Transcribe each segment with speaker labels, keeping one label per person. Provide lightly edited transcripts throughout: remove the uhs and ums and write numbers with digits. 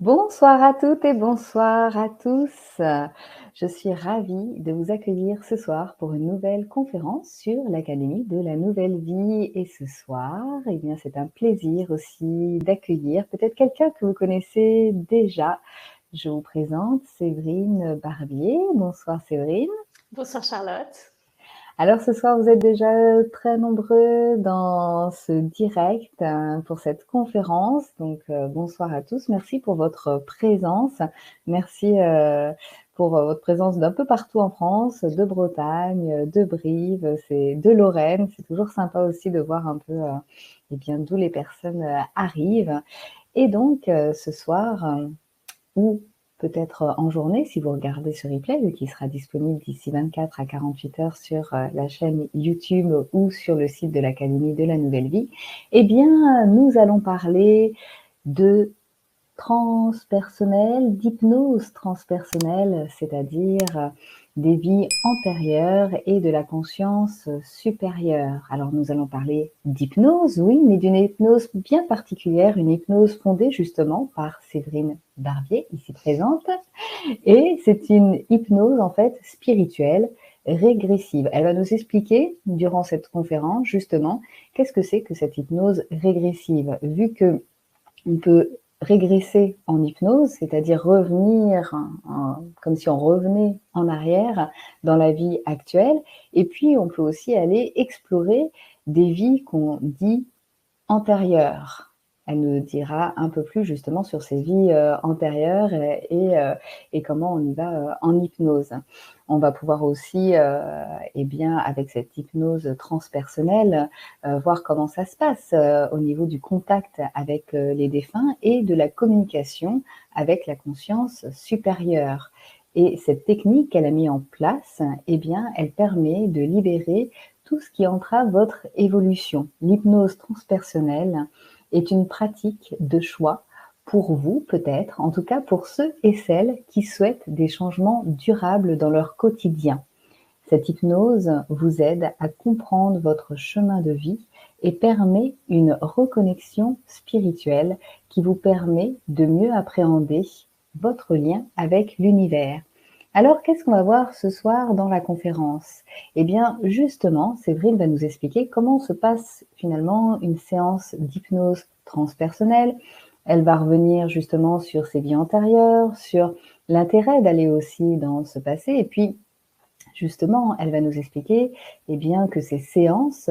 Speaker 1: Bonsoir à toutes et bonsoir à tous. Je suis ravie de vous accueillir ce soir pour une nouvelle conférence sur l'Académie de la Nouvelle Vie. Et ce soir, eh bien, c'est un plaisir aussi d'accueillir peut-être quelqu'un que vous connaissez déjà. Je vous présente Séverine Barbier. Bonsoir Séverine.
Speaker 2: Bonsoir Charlotte.
Speaker 1: Alors ce soir, vous êtes déjà très nombreux dans ce direct pour cette conférence. Donc bonsoir à tous. Merci pour votre présence. Merci pour votre présence d'un peu partout en France, de Bretagne, de Brive, c'est de Lorraine. C'est toujours sympa aussi de voir un peu eh bien d'où les personnes arrivent. Et donc ce soir, ou peut-être en journée si vous regardez ce replay qui sera disponible d'ici 24 à 48 heures sur la chaîne YouTube ou sur le site de l'Académie de la Nouvelle Vie, eh bien, nous allons parler de transpersonnel, d'hypnose transpersonnelle, c'est-à-dire des vies antérieures et de la conscience supérieure. Alors nous allons parler d'hypnose, oui, mais d'une hypnose bien particulière, une hypnose fondée justement par Séverine Barbier, ici présente, et c'est une hypnose en fait spirituelle régressive. Elle va nous expliquer durant cette conférence justement qu'est-ce que c'est que cette hypnose régressive, vu que on peut régresser en hypnose, c'est-à-dire revenir comme si on revenait en arrière dans la vie actuelle. Et puis, on peut aussi aller explorer des vies qu'on dit antérieures. Elle nous dira un peu plus justement sur ces vies antérieures et comment on y va en hypnose. On va pouvoir aussi, eh bien, avec cette hypnose transpersonnelle, voir comment ça se passe au niveau du contact avec les défunts et de la communication avec la conscience supérieure. Et cette technique qu'elle a mis en place, eh bien, elle permet de libérer tout ce qui entrave votre évolution. L'hypnose transpersonnelle est une pratique de choix pour vous, peut-être, en tout cas pour ceux et celles qui souhaitent des changements durables dans leur quotidien. Cette hypnose vous aide à comprendre votre chemin de vie et permet une reconnexion spirituelle qui vous permet de mieux appréhender votre lien avec l'univers. Alors, qu'est-ce qu'on va voir ce soir dans la conférence? Eh bien, justement, Séverine va nous expliquer comment se passe finalement une séance d'hypnose transpersonnelle. Elle va revenir justement sur ses vies antérieures, sur l'intérêt d'aller aussi dans ce passé, et puis justement, elle va nous expliquer eh bien, que ces séances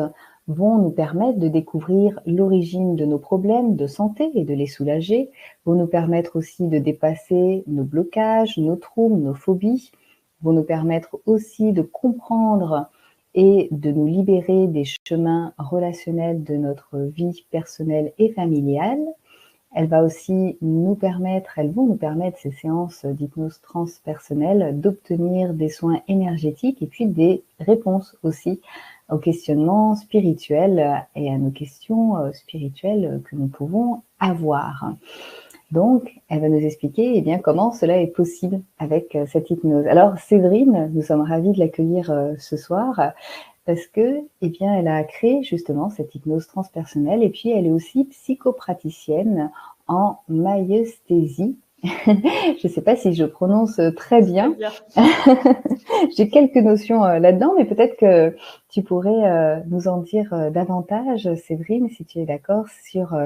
Speaker 1: vont nous permettre de découvrir l'origine de nos problèmes de santé et de les soulager, vont nous permettre aussi de dépasser nos blocages, nos troubles, nos phobies, vont nous permettre aussi de comprendre et de nous libérer des chemins relationnels de notre vie personnelle et familiale. Elles vont nous permettre, ces séances d'hypnose transpersonnelle, d'obtenir des soins énergétiques et puis des réponses aussi aux questionnements spirituels et à nos questions spirituelles que nous pouvons avoir. Donc, elle va nous expliquer eh bien, comment cela est possible avec cette hypnose. Alors, Séverine, nous sommes ravis de l'accueillir ce soir parce que, eh bien, elle a créé justement cette hypnose transpersonnelle et puis elle est aussi psychopraticienne en maïesthésie. Je ne sais pas si je prononce très
Speaker 2: Très
Speaker 1: bien.
Speaker 2: bien.
Speaker 1: J'ai quelques notions là-dedans, mais peut-être que tu pourrais nous en dire davantage, Séverine, si tu es d'accord, sur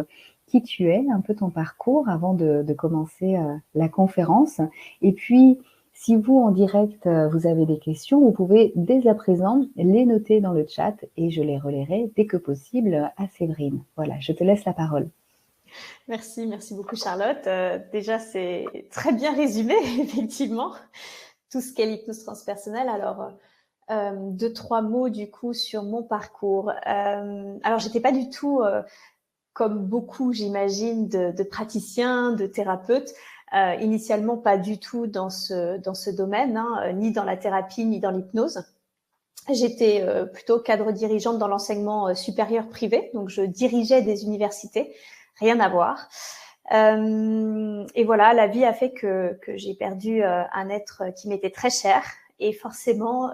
Speaker 1: qui tu es, un peu ton parcours avant de commencer la conférence. Et puis, si vous, en direct, vous avez des questions, vous pouvez dès à présent les noter dans le chat et je les relayerai dès que possible à Séverine. Voilà, je te laisse la parole.
Speaker 2: Merci beaucoup Charlotte. Déjà, c'est très bien résumé, effectivement, tout ce qu'est l'hypnose transpersonnelle. Alors, deux, trois mots du coup sur mon parcours. Alors, j'étais pas du tout, comme beaucoup, j'imagine, de praticiens, de thérapeutes. Initialement, pas du tout dans ce domaine, hein, ni dans la thérapie, ni dans l'hypnose. J'étais plutôt cadre dirigeante dans l'enseignement supérieur privé, donc je dirigeais des universités, rien à voir. Et voilà, la vie a fait que j'ai perdu un être qui m'était très cher. Et forcément,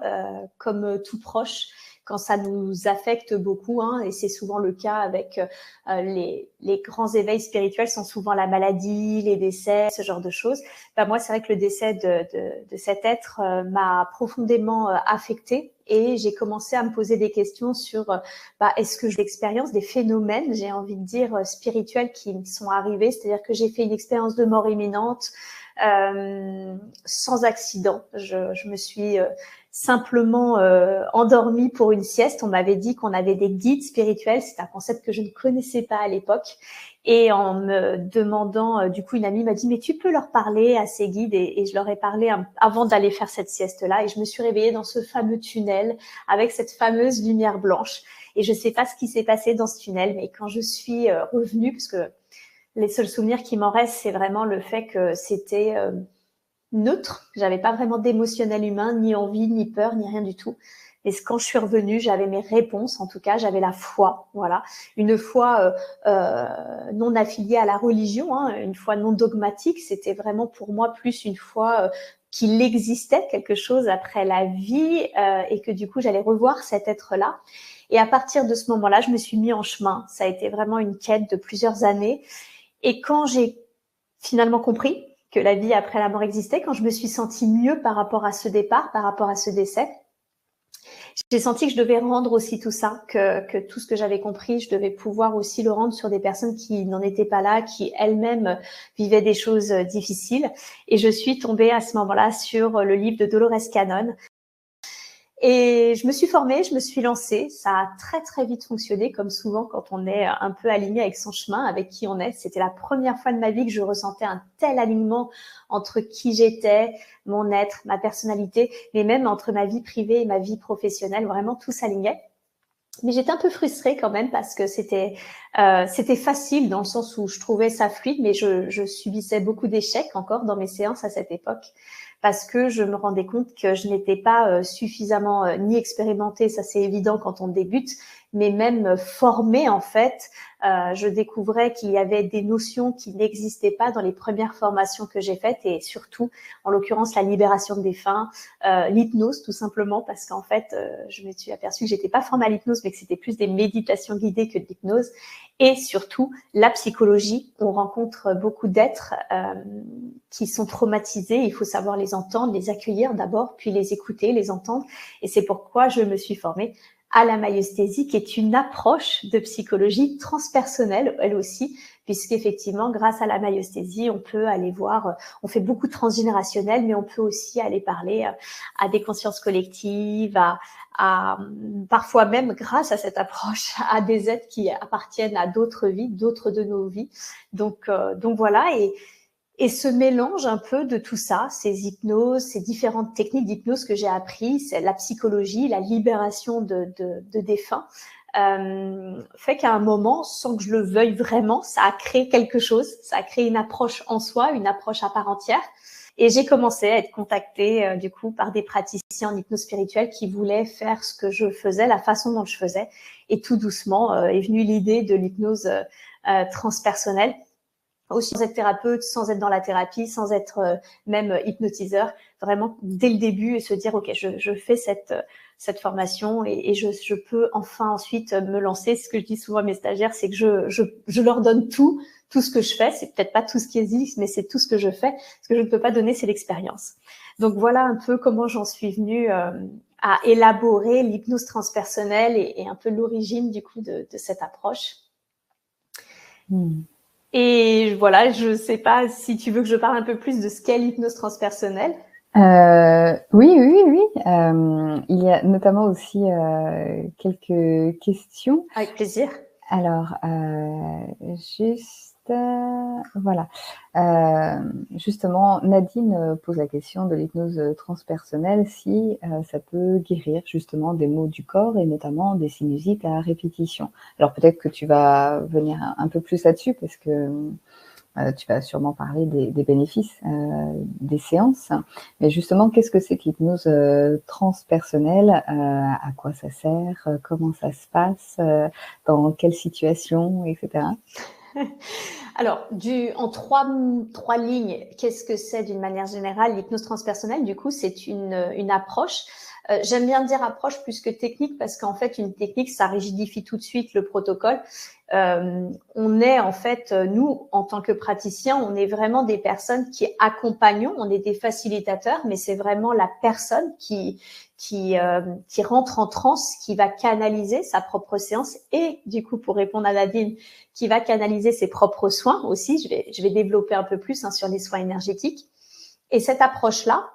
Speaker 2: comme tout proche, quand ça nous affecte beaucoup, hein, et c'est souvent le cas avec les grands éveils spirituels, sont souvent la maladie, les décès, ce genre de choses. Bah, moi, c'est vrai que le décès de cet être m'a profondément affectée, et j'ai commencé à me poser des questions sur est-ce que j'ai l'expérience des phénomènes, j'ai envie de dire, spirituels qui me sont arrivés, c'est-à-dire que j'ai fait une expérience de mort imminente sans accident. Je me suis simplement endormie pour une sieste. On m'avait dit qu'on avait des guides spirituels, c'est un concept que je ne connaissais pas à l'époque. Et en me demandant, du coup, une amie m'a dit, mais tu peux leur parler à ces guides, et je leur ai parlé avant d'aller faire cette sieste-là, et je me suis réveillée dans ce fameux tunnel avec cette fameuse lumière blanche. Et je sais pas ce qui s'est passé dans ce tunnel, mais quand je suis revenue, parce que les seuls souvenirs qui m'en restent, c'est vraiment le fait que c'était neutre. J'avais pas vraiment d'émotionnel humain, ni envie, ni peur, ni rien du tout. Et quand je suis revenue, j'avais mes réponses, en tout cas, j'avais la foi, voilà. Une foi non affiliée à la religion, hein, une foi non dogmatique. C'était vraiment pour moi plus une foi qu'il existait quelque chose après la vie, et que du coup, j'allais revoir cet être-là. Et à partir de ce moment-là, je me suis mis en chemin. Ça a été vraiment une quête de plusieurs années. Et quand j'ai finalement compris que la vie après la mort existait, quand je me suis sentie mieux par rapport à ce départ, par rapport à ce décès, j'ai senti que je devais rendre aussi tout ça, que tout ce que j'avais compris, je devais pouvoir aussi le rendre sur des personnes qui n'en étaient pas là, qui elles-mêmes vivaient des choses difficiles. Et je suis tombée à ce moment-là sur le livre de Dolores Cannon. Et je me suis formée, je me suis lancée. Ça a très très vite fonctionné, comme souvent quand on est un peu aligné avec son chemin, avec qui on est. C'était la première fois de ma vie que je ressentais un tel alignement entre qui j'étais, mon être, ma personnalité, mais même entre ma vie privée et ma vie professionnelle. Vraiment, tout s'alignait. Mais j'étais un peu frustrée quand même parce que c'était facile dans le sens où je trouvais ça fluide, mais je subissais beaucoup d'échecs encore dans mes séances à cette époque, parce que je me rendais compte que je n'étais pas suffisamment ni expérimentée, ça c'est évident quand on débute, mais même formée en fait. Je découvrais qu'il y avait des notions qui n'existaient pas dans les premières formations que j'ai faites, et surtout, en l'occurrence, la libération de défunts, l'hypnose tout simplement, parce qu'en fait, je me suis aperçue que j'étais pas formée à l'hypnose, mais que c'était plus des méditations guidées que de l'hypnose. Et surtout, la psychologie. On rencontre beaucoup d'êtres qui sont traumatisés. Il faut savoir les entendre, les accueillir d'abord, puis les écouter, les entendre. Et c'est pourquoi je me suis formée à la maïesthésie, qui est une approche de psychologie transpersonnelle, elle aussi, puisqu'effectivement, grâce à la maïesthésie, on peut aller voir, on fait beaucoup de transgénérationnel, mais on peut aussi aller parler à des consciences collectives, à parfois même, grâce à cette approche, à des êtres qui appartiennent à d'autres vies, d'autres de nos vies. Donc voilà, et ce mélange un peu de tout ça, ces hypnoses, ces différentes techniques d'hypnose que j'ai appris, c'est la psychologie, la libération de défunts, fait qu'à un moment, sans que je le veuille vraiment, ça a créé quelque chose, ça a créé une approche en soi, une approche à part entière. Et j'ai commencé à être contactée du coup par des praticiens en hypnose spirituelle qui voulaient faire ce que je faisais, la façon dont je faisais. Et tout doucement est venue l'idée de l'hypnose transpersonnelle, aussi sans être thérapeute, sans être dans la thérapie, sans être même hypnotiseur, vraiment dès le début, et se dire ok, je fais cette formation, et je peux enfin ensuite me lancer. Ce que je dis souvent à mes stagiaires, c'est que je leur donne tout ce que je fais. C'est peut-être pas tout ce qui existe, mais c'est tout ce que je fais. Ce que je ne peux pas donner, c'est l'expérience. Donc voilà un peu comment j'en suis venue à élaborer l'hypnose transpersonnelle, et un peu l'origine du coup de cette approche. Et voilà, je sais pas si tu veux que je parle un peu plus de ce qu'est l'hypnose transpersonnelle.
Speaker 1: Oui. Il y a notamment aussi quelques questions.
Speaker 2: Avec plaisir.
Speaker 1: Alors, voilà. Justement, Nadine pose la question de l'hypnose transpersonnelle, si ça peut guérir justement des maux du corps, et notamment des sinusites à répétition. Alors peut-être que tu vas venir un peu plus là-dessus, parce que tu vas sûrement parler des bénéfices des séances. Mais justement, qu'est-ce que c'est que l'hypnose transpersonnelle? À quoi ça sert? Comment ça se passe? Dans quelle situation, etc.
Speaker 2: Alors, en trois lignes, qu'est-ce que c'est d'une manière générale l'hypnose transpersonnelle? Du coup, c'est une approche J'aime bien dire approche plus que technique parce qu'en fait, une technique, ça rigidifie tout de suite le protocole. On est en fait, nous, en tant que praticiens, on est vraiment des personnes qui accompagnons, on est des facilitateurs, mais c'est vraiment la personne qui rentre en transe, qui va canaliser sa propre séance et du coup, pour répondre à Nadine, qui va canaliser ses propres soins aussi. Je vais développer un peu plus sur les soins énergétiques. Et cette approche-là,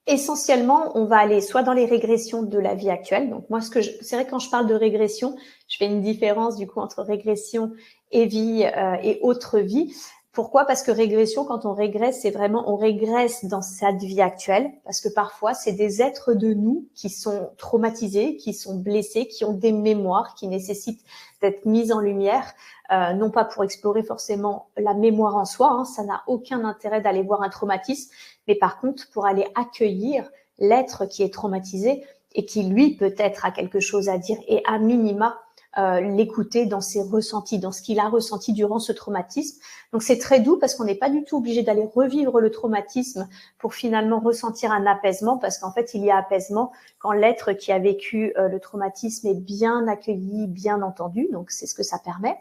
Speaker 2: essentiellement, on va aller soit dans les régressions de la vie actuelle. Donc moi, c'est vrai quand je parle de régression, je fais une différence du coup entre régression et vie et autre vie. Pourquoi? Parce que régression, quand on régresse, c'est vraiment on régresse dans cette vie actuelle, parce que parfois c'est des êtres de nous qui sont traumatisés, qui sont blessés, qui ont des mémoires, qui nécessitent d'être mises en lumière. Non pas pour explorer forcément la mémoire en soi, hein, ça n'a aucun intérêt d'aller voir un traumatisme, mais par contre pour aller accueillir l'être qui est traumatisé et qui lui peut-être a quelque chose à dire et à minima l'écouter dans ses ressentis, dans ce qu'il a ressenti durant ce traumatisme. Donc c'est très doux parce qu'on n'est pas du tout obligé d'aller revivre le traumatisme pour finalement ressentir un apaisement, parce qu'en fait il y a apaisement quand l'être qui a vécu le traumatisme est bien accueilli, bien entendu, donc c'est ce que ça permet.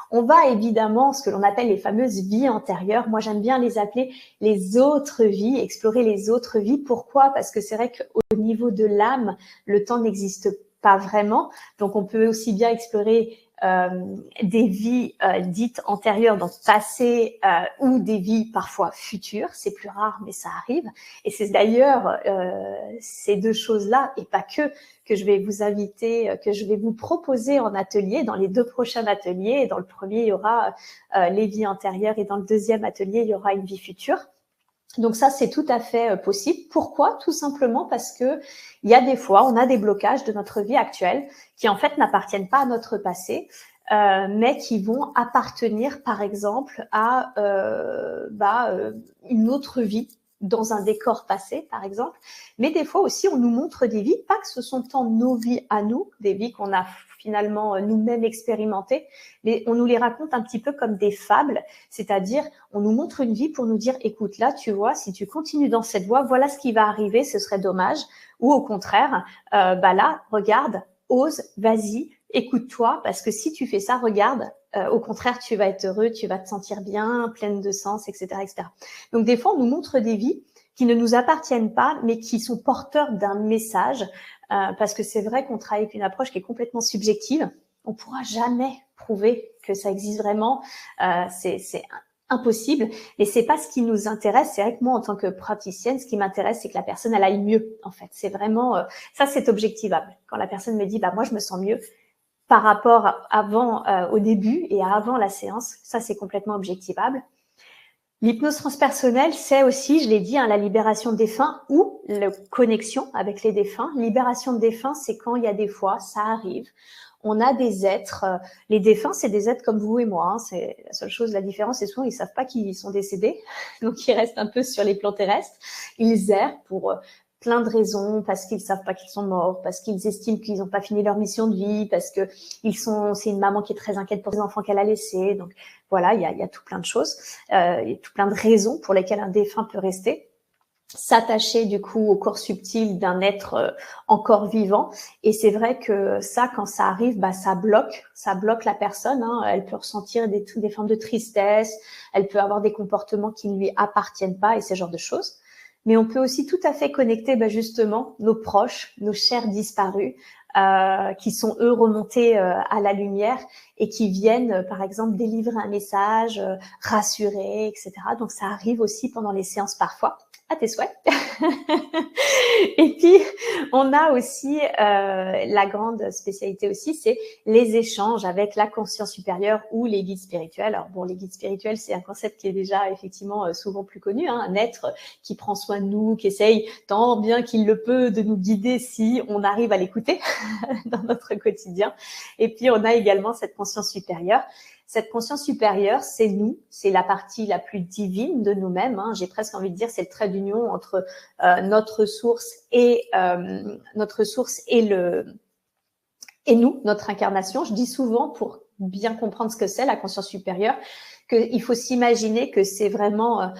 Speaker 2: On va évidemment, ce que l'on appelle les fameuses vies antérieures, moi j'aime bien les appeler les autres vies, explorer les autres vies. Pourquoi? Parce que c'est vrai qu'au niveau de l'âme, le temps n'existe pas vraiment, donc on peut aussi bien explorer des vies dites antérieures, donc passées, ou des vies parfois futures. C'est plus rare, mais ça arrive. Et c'est d'ailleurs ces deux choses-là, et pas que je vais vous inviter, que je vais vous proposer en atelier, dans les 2 prochains ateliers. Et dans le premier, il y aura les vies antérieures, et dans le deuxième atelier, il y aura une vie future. Donc ça, c'est tout à fait possible. Pourquoi? Tout simplement parce que il y a des fois, on a des blocages de notre vie actuelle qui en fait n'appartiennent pas à notre passé, mais qui vont appartenir, par exemple, à une autre vie dans un décor passé, par exemple. Mais des fois aussi, on nous montre des vies, pas que ce sont tant nos vies à nous, des vies qu'on a finalement nous-mêmes expérimentées, mais on nous les raconte un petit peu comme des fables, c'est-à-dire on nous montre une vie pour nous dire, écoute, là, tu vois, si tu continues dans cette voie, voilà ce qui va arriver, ce serait dommage. Ou au contraire, là, regarde, ose, vas-y, écoute-toi, parce que si tu fais ça, regarde, au contraire, tu vas être heureux, tu vas te sentir bien, pleine de sens, etc., etc. Donc, des fois, on nous montre des vies qui ne nous appartiennent pas, mais qui sont porteurs d'un message, parce que c'est vrai qu'on travaille avec une approche qui est complètement subjective. On pourra jamais prouver que ça existe vraiment. C'est impossible. Et c'est pas ce qui nous intéresse. C'est vrai que moi, en tant que praticienne, ce qui m'intéresse, c'est que la personne, elle aille mieux, en fait. C'est vraiment, ça, c'est objectivable. Quand la personne me dit, moi, je me sens mieux par rapport avant, au début et à avant la séance, ça, c'est complètement objectivable. L'hypnose transpersonnelle, c'est aussi, je l'ai dit, la libération des défunts ou la connexion avec les défunts. Libération de défunts, c'est quand il y a des fois, ça arrive, on a des êtres, les défunts, c'est des êtres comme vous et moi, hein, c'est la seule chose, la différence, c'est souvent ils savent pas qu'ils sont décédés, donc ils restent un peu sur les plans terrestres, ils errent pour plein de raisons, parce qu'ils savent pas qu'ils sont morts, parce qu'ils estiment qu'ils n'ont pas fini leur mission de vie, parce que c'est une maman qui est très inquiète pour les enfants qu'elle a laissés, donc voilà, il y a tout plein de choses, il y a tout plein de raisons pour lesquelles un défunt peut rester, s'attacher du coup au corps subtil d'un être encore vivant. Et c'est vrai que ça, quand ça arrive, ça bloque la personne, hein. Elle peut ressentir des formes de tristesse, elle peut avoir des comportements qui ne lui appartiennent pas et ce genre de choses. Mais on peut aussi tout à fait connecter justement nos proches, nos chers disparus, qui sont eux remontés à la lumière et qui viennent par exemple délivrer un message, rassurer, etc. Donc ça arrive aussi pendant les séances parfois. À tes souhaits. Et puis, on a aussi la grande spécialité aussi, c'est les échanges avec la conscience supérieure ou les guides spirituels. Alors bon, les guides spirituels, c'est un concept qui est déjà effectivement souvent plus connu, hein, un être qui prend soin de nous, qui essaye tant bien qu'il le peut de nous guider si on arrive à l'écouter dans notre quotidien. Et puis, on a également cette conscience supérieure. Cette conscience supérieure, c'est nous, c'est la partie la plus divine de nous-mêmes. Hein. J'ai presque envie de dire, c'est le trait d'union entre notre source et nous, notre incarnation. Je dis souvent, pour bien comprendre ce que c'est la conscience supérieure, qu'il faut s'imaginer que c'est vraiment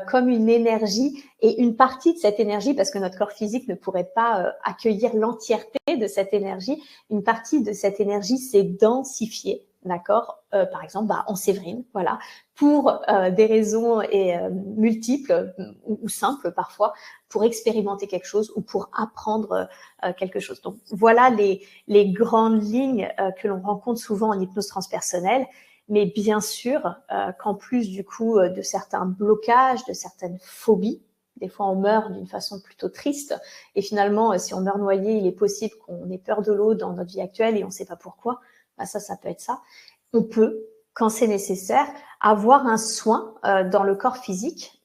Speaker 2: comme une énergie et une partie de cette énergie, parce que notre corps physique ne pourrait pas accueillir l'entièreté de cette énergie, une partie de cette énergie s'est densifiée, d'accord, par exemple en Séverine, voilà, pour des raisons multiples ou simples parfois, pour expérimenter quelque chose ou pour apprendre quelque chose. Donc voilà les grandes lignes que l'on rencontre souvent en hypnose transpersonnelle. Mais bien sûr qu'en plus du coup de certains blocages, de certaines phobies, des fois on meurt d'une façon plutôt triste et finalement si on meurt noyé, il est possible qu'on ait peur de l'eau dans notre vie actuelle et on ne sait pas pourquoi. Bah, ça peut être ça. On peut, quand c'est nécessaire, avoir un soin dans le corps physique.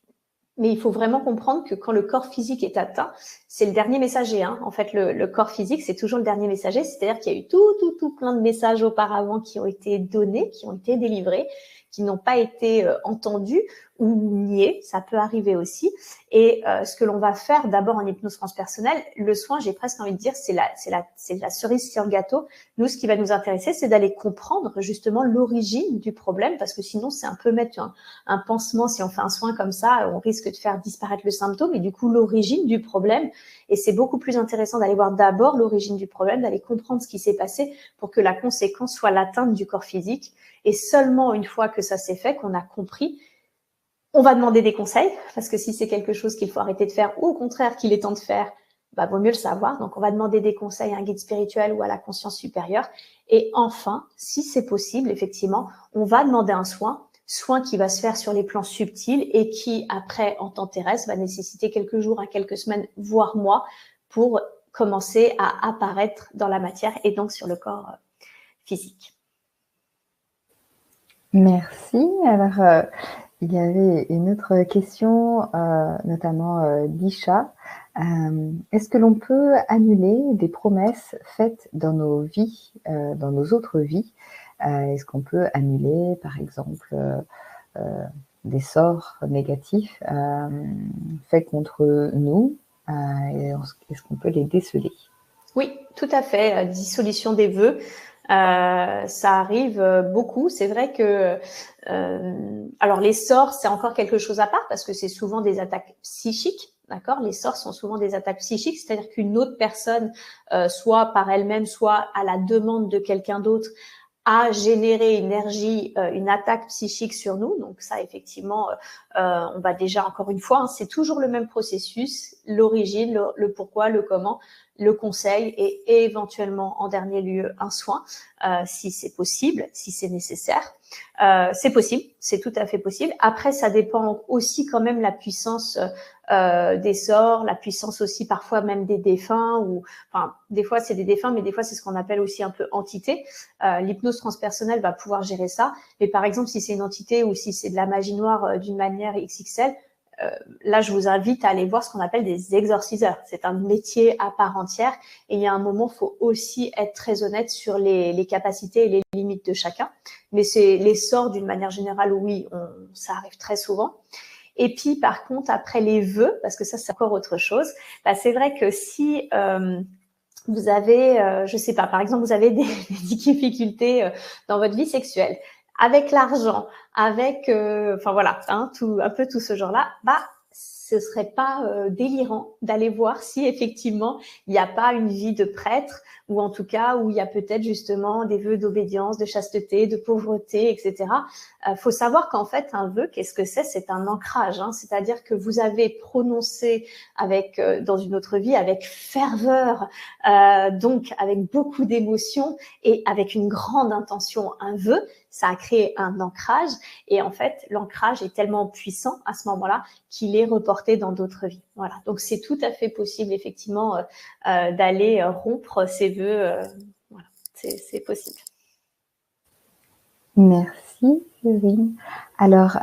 Speaker 2: Mais il faut vraiment comprendre que quand le corps physique est atteint, c'est le dernier messager. Hein. En fait, le corps physique, c'est toujours le dernier messager. C'est-à-dire qu'il y a eu tout plein de messages auparavant qui ont été donnés, qui ont été délivrés, qui n'ont pas été entendus ou niés. Ça peut arriver aussi. Et ce que l'on va faire d'abord en hypnose transpersonnelle, le soin, j'ai presque envie de dire, c'est la cerise sur le gâteau. Nous, ce qui va nous intéresser, c'est d'aller comprendre justement l'origine du problème, parce que sinon, c'est un peu mettre un pansement. Si on fait un soin comme ça, on risque de faire disparaître le symptôme et du coup l'origine du problème. Et c'est beaucoup plus intéressant d'aller voir d'abord l'origine du problème, d'aller comprendre ce qui s'est passé pour que la conséquence soit l'atteinte du corps physique. Et seulement une fois que ça s'est fait, qu'on a compris, on va demander des conseils, parce que si c'est quelque chose qu'il faut arrêter de faire ou au contraire qu'il est temps de faire, bah, vaut mieux le savoir. Donc, on va demander des conseils à un guide spirituel ou à la conscience supérieure. Et enfin, si c'est possible, effectivement, on va demander un soin qui va se faire sur les plans subtils et qui, après, en temps terrestre, va nécessiter quelques jours à quelques semaines, voire mois, pour commencer à apparaître dans la matière et donc sur le corps physique.
Speaker 1: Merci. Alors, il y avait une autre question, notamment d'Isha. Est-ce que l'on peut annuler des promesses faites dans nos vies, dans nos autres vies? Est-ce qu'on peut annuler, par exemple, des sorts négatifs faits contre nous? Est-ce qu'on peut les déceler?
Speaker 2: Oui, tout à fait. Dissolution des vœux. Ça arrive beaucoup. C'est vrai que alors les sorts, c'est encore quelque chose à part parce que c'est souvent des attaques psychiques. D'accord, les sorts sont souvent des attaques psychiques, c'est-à-dire qu'une autre personne, soit par elle-même, soit à la demande de quelqu'un d'autre, a généré une énergie, une attaque psychique sur nous. Donc ça, effectivement, on va déjà encore une fois, hein, c'est toujours le même processus, l'origine, le pourquoi, le comment, le conseil et éventuellement en dernier lieu un soin, si c'est possible, si c'est nécessaire. C'est possible, c'est tout à fait possible. Après, ça dépend aussi quand même la puissance des sorts, la puissance aussi parfois même des défunts, ou enfin des fois c'est des défunts, mais des fois c'est ce qu'on appelle aussi un peu entité. L'hypnose transpersonnelle va pouvoir gérer ça, mais par exemple si c'est une entité ou si c'est de la magie noire d'une manière XXL, là, je vous invite à aller voir ce qu'on appelle des exorciseurs. C'est un métier à part entière. Et il y a un moment, il faut aussi être très honnête sur les capacités et les limites de chacun. Mais c'est les sorts, d'une manière générale, oui, ça arrive très souvent. Et puis, par contre, après les vœux, parce que ça, c'est encore autre chose, bah, c'est vrai que si vous avez, je sais pas, par exemple, vous avez des difficultés dans votre vie sexuelle, avec l'argent, avec, enfin voilà, hein, un peu tout ce genre-là, bah ce serait pas délirant d'aller voir si effectivement il n'y a pas une vie de prêtre, ou en tout cas où il y a peut-être justement des vœux d'obédience, de chasteté, de pauvreté, etc. Faut savoir qu'en fait un vœu, qu'est-ce que c'est? C'est un ancrage, hein, c'est-à-dire que vous avez prononcé avec dans une autre vie avec ferveur, donc avec beaucoup d'émotion et avec une grande intention un vœu. Ça a créé un ancrage et en fait, l'ancrage est tellement puissant à ce moment-là qu'il est reporté dans d'autres vies. Voilà. Donc, c'est tout à fait possible, effectivement, d'aller rompre ses vœux. Voilà. C'est possible.
Speaker 1: Merci, Céline. Alors,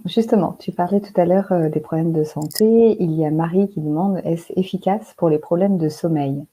Speaker 1: justement, tu parlais tout à l'heure des problèmes de santé. Il y a Marie qui demande, est-ce efficace pour les problèmes de sommeil?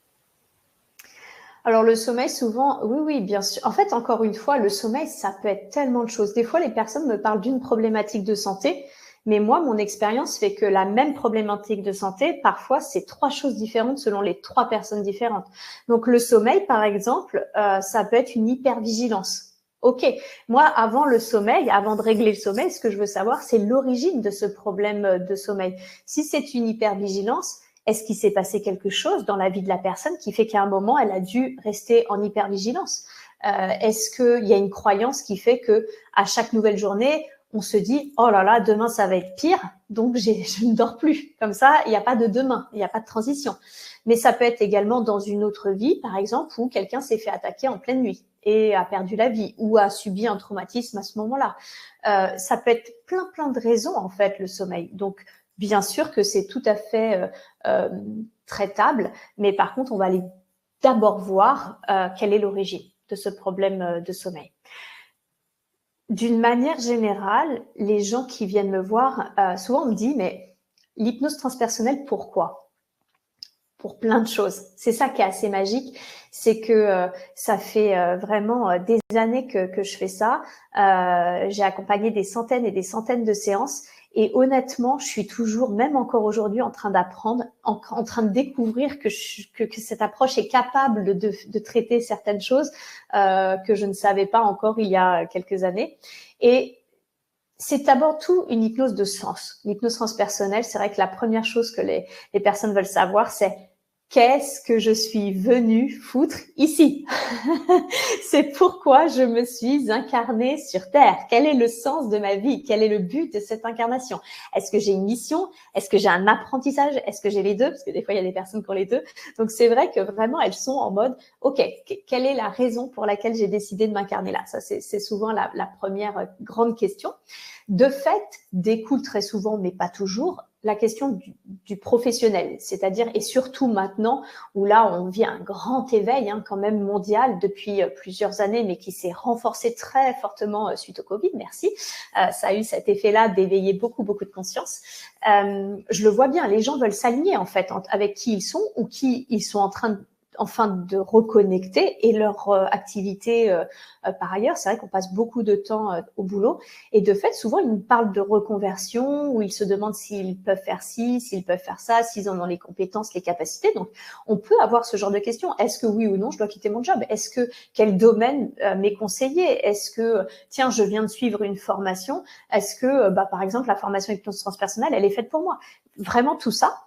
Speaker 2: Alors le sommeil, souvent, oui, bien sûr. En fait, encore une fois, le sommeil, ça peut être tellement de choses. Des fois, les personnes me parlent d'une problématique de santé, mais moi, mon expérience fait que la même problématique de santé, parfois, c'est 3 choses différentes selon les 3 personnes différentes. Donc le sommeil, par exemple, ça peut être une hypervigilance. Ok, moi, avant le sommeil, avant de régler le sommeil, ce que je veux savoir, c'est l'origine de ce problème de sommeil. Si c'est une hypervigilance, est-ce qu'il s'est passé quelque chose dans la vie de la personne qui fait qu'à un moment, elle a dû rester en hypervigilance? Est-ce qu'il y a une croyance qui fait que à chaque nouvelle journée, on se dit, oh là là, demain ça va être pire, donc je ne dors plus. Comme ça, il n'y a pas de demain, il n'y a pas de transition. Mais ça peut être également dans une autre vie, par exemple, où quelqu'un s'est fait attaquer en pleine nuit et a perdu la vie ou a subi un traumatisme à ce moment-là. Ça peut être plein de raisons, en fait, le sommeil. Donc, bien sûr que c'est tout à fait traitable, mais par contre, on va aller d'abord voir quelle est l'origine de ce problème de sommeil. D'une manière générale, les gens qui viennent me voir, souvent on me dit, mais l'hypnose transpersonnelle, pourquoi? Pour plein de choses. C'est ça qui est assez magique, c'est que ça fait vraiment des années que je fais ça. J'ai accompagné des centaines et des centaines de séances et honnêtement, je suis toujours, même encore aujourd'hui, en train d'apprendre, en train de découvrir que cette approche est capable de traiter certaines choses que je ne savais pas encore il y a quelques années. Et c'est avant tout une hypnose de sens. L'hypnose transpersonnelle, c'est vrai que la première chose que les personnes veulent savoir, c'est qu'est-ce que je suis venue foutre ici? C'est pourquoi je me suis incarnée sur Terre. Quel est le sens de ma vie? Quel est le but de cette incarnation? Est-ce que j'ai une mission? Est-ce que j'ai un apprentissage? Est-ce que j'ai les deux? Parce que des fois, il y a des personnes qui ont les deux. Donc, c'est vrai que vraiment, elles sont en mode, OK, quelle est la raison pour laquelle j'ai décidé de m'incarner là? Ça, c'est souvent la première grande question. De fait, découle très souvent, mais pas toujours, la question du professionnel, c'est-à-dire, et surtout maintenant, où là, on vit un grand éveil quand même mondial depuis plusieurs années, mais qui s'est renforcé très fortement suite au Covid, merci. Ça a eu cet effet-là d'éveiller beaucoup de conscience. Je le vois bien, les gens veulent s'aligner en fait avec qui ils sont ou qui ils sont en train de reconnecter et leur activité par ailleurs. C'est vrai qu'on passe beaucoup de temps au boulot et de fait, souvent, ils nous parlent de reconversion où ils se demandent s'ils peuvent faire ci, s'ils peuvent faire ça, s'ils en ont les compétences, les capacités. Donc, on peut avoir ce genre de questions. Est-ce que oui ou non, je dois quitter mon job? Est-ce que quel domaine m'est conseillé? Est-ce que, tiens, je viens de suivre une formation. Est-ce que, par exemple, la formation hypnose transpersonnelle, elle est faite pour moi? Vraiment, tout ça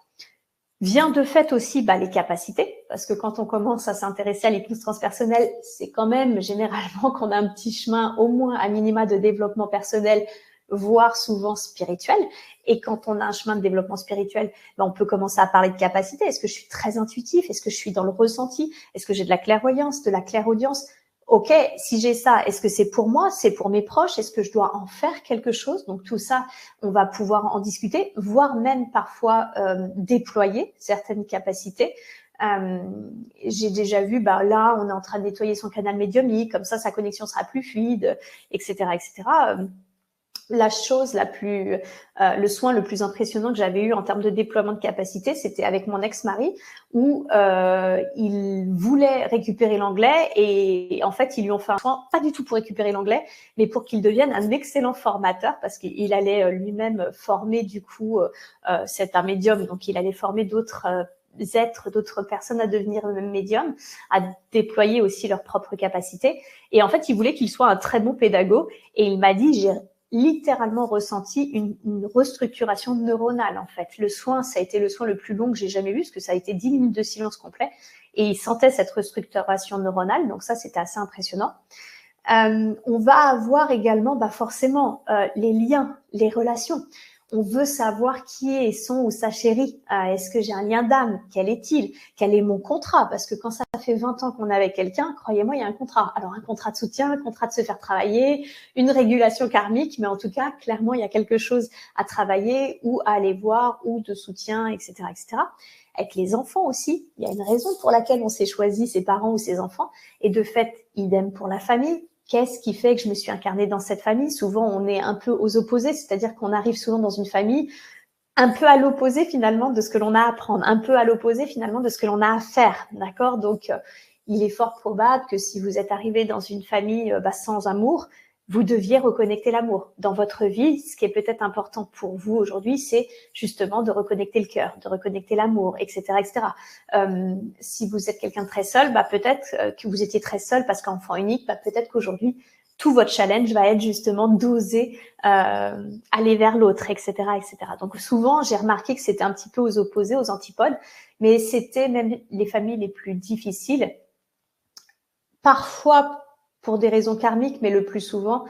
Speaker 2: vient de fait aussi les capacités, parce que quand on commence à s'intéresser à l'hypnose transpersonnelle, c'est quand même généralement qu'on a un petit chemin, au moins à minima, de développement personnel, voire souvent spirituel. Et quand on a un chemin de développement spirituel, on peut commencer à parler de capacités. Est-ce que je suis très intuitif? Est-ce que je suis dans le ressenti? Est-ce que j'ai de la clairvoyance, de la clairaudience? Ok, si j'ai ça, est-ce que c'est pour moi? C'est pour mes proches? Est-ce que je dois en faire quelque chose? Donc tout ça, on va pouvoir en discuter, voire même parfois déployer certaines capacités. J'ai déjà vu, là, on est en train de nettoyer son canal médiumnique, comme ça, sa connexion sera plus fluide, etc., etc. La chose le soin le plus impressionnant que j'avais eu en termes de déploiement de capacité, c'était avec mon ex-mari où il voulait récupérer l'anglais et en fait, ils lui ont fait un soin, pas du tout pour récupérer l'anglais, mais pour qu'il devienne un excellent formateur parce qu'il allait lui-même former du coup, c'est un médium, donc il allait former d'autres êtres, d'autres personnes à devenir médium, à déployer aussi leurs propres capacités. Et en fait, il voulait qu'il soit un très bon pédagogue et il m'a dit, j'ai littéralement ressenti une restructuration neuronale en fait. Le soin, ça a été le soin le plus long que j'ai jamais vu parce que ça a été 10 minutes de silence complet et il sentait cette restructuration neuronale, donc ça c'était assez impressionnant. On va avoir également forcément les liens, les relations. On veut savoir qui est son ou sa chérie. Est-ce que j'ai un lien d'âme? Quel est-il? Quel est mon contrat? Parce que quand ça fait 20 ans qu'on est avec quelqu'un, croyez-moi, il y a un contrat. Alors, un contrat de soutien, un contrat de se faire travailler, une régulation karmique, mais en tout cas, clairement, il y a quelque chose à travailler ou à aller voir ou de soutien, etc., etc. Avec les enfants aussi, il y a une raison pour laquelle on s'est choisi ses parents ou ses enfants. Et de fait, idem pour la famille. Qu'est-ce qui fait que je me suis incarnée dans cette famille? Souvent, on est un peu aux opposés, c'est-à-dire qu'on arrive souvent dans une famille un peu à l'opposé finalement de ce que l'on a à apprendre, un peu à l'opposé finalement de ce que l'on a à faire, d'accord? Donc, il est fort probable que si vous êtes arrivé dans une famille sans amour, vous deviez reconnecter l'amour. Dans votre vie, ce qui est peut-être important pour vous aujourd'hui, c'est justement de reconnecter le cœur, de reconnecter l'amour, etc., etc. Si vous êtes quelqu'un de très seul, peut-être que vous étiez très seul parce qu'enfant unique, peut-être qu'aujourd'hui, tout votre challenge va être justement d'oser aller vers l'autre, etc., etc. Donc souvent, j'ai remarqué que c'était un petit peu aux opposés, aux antipodes, mais c'était même les familles les plus difficiles, parfois pour des raisons karmiques, mais le plus souvent,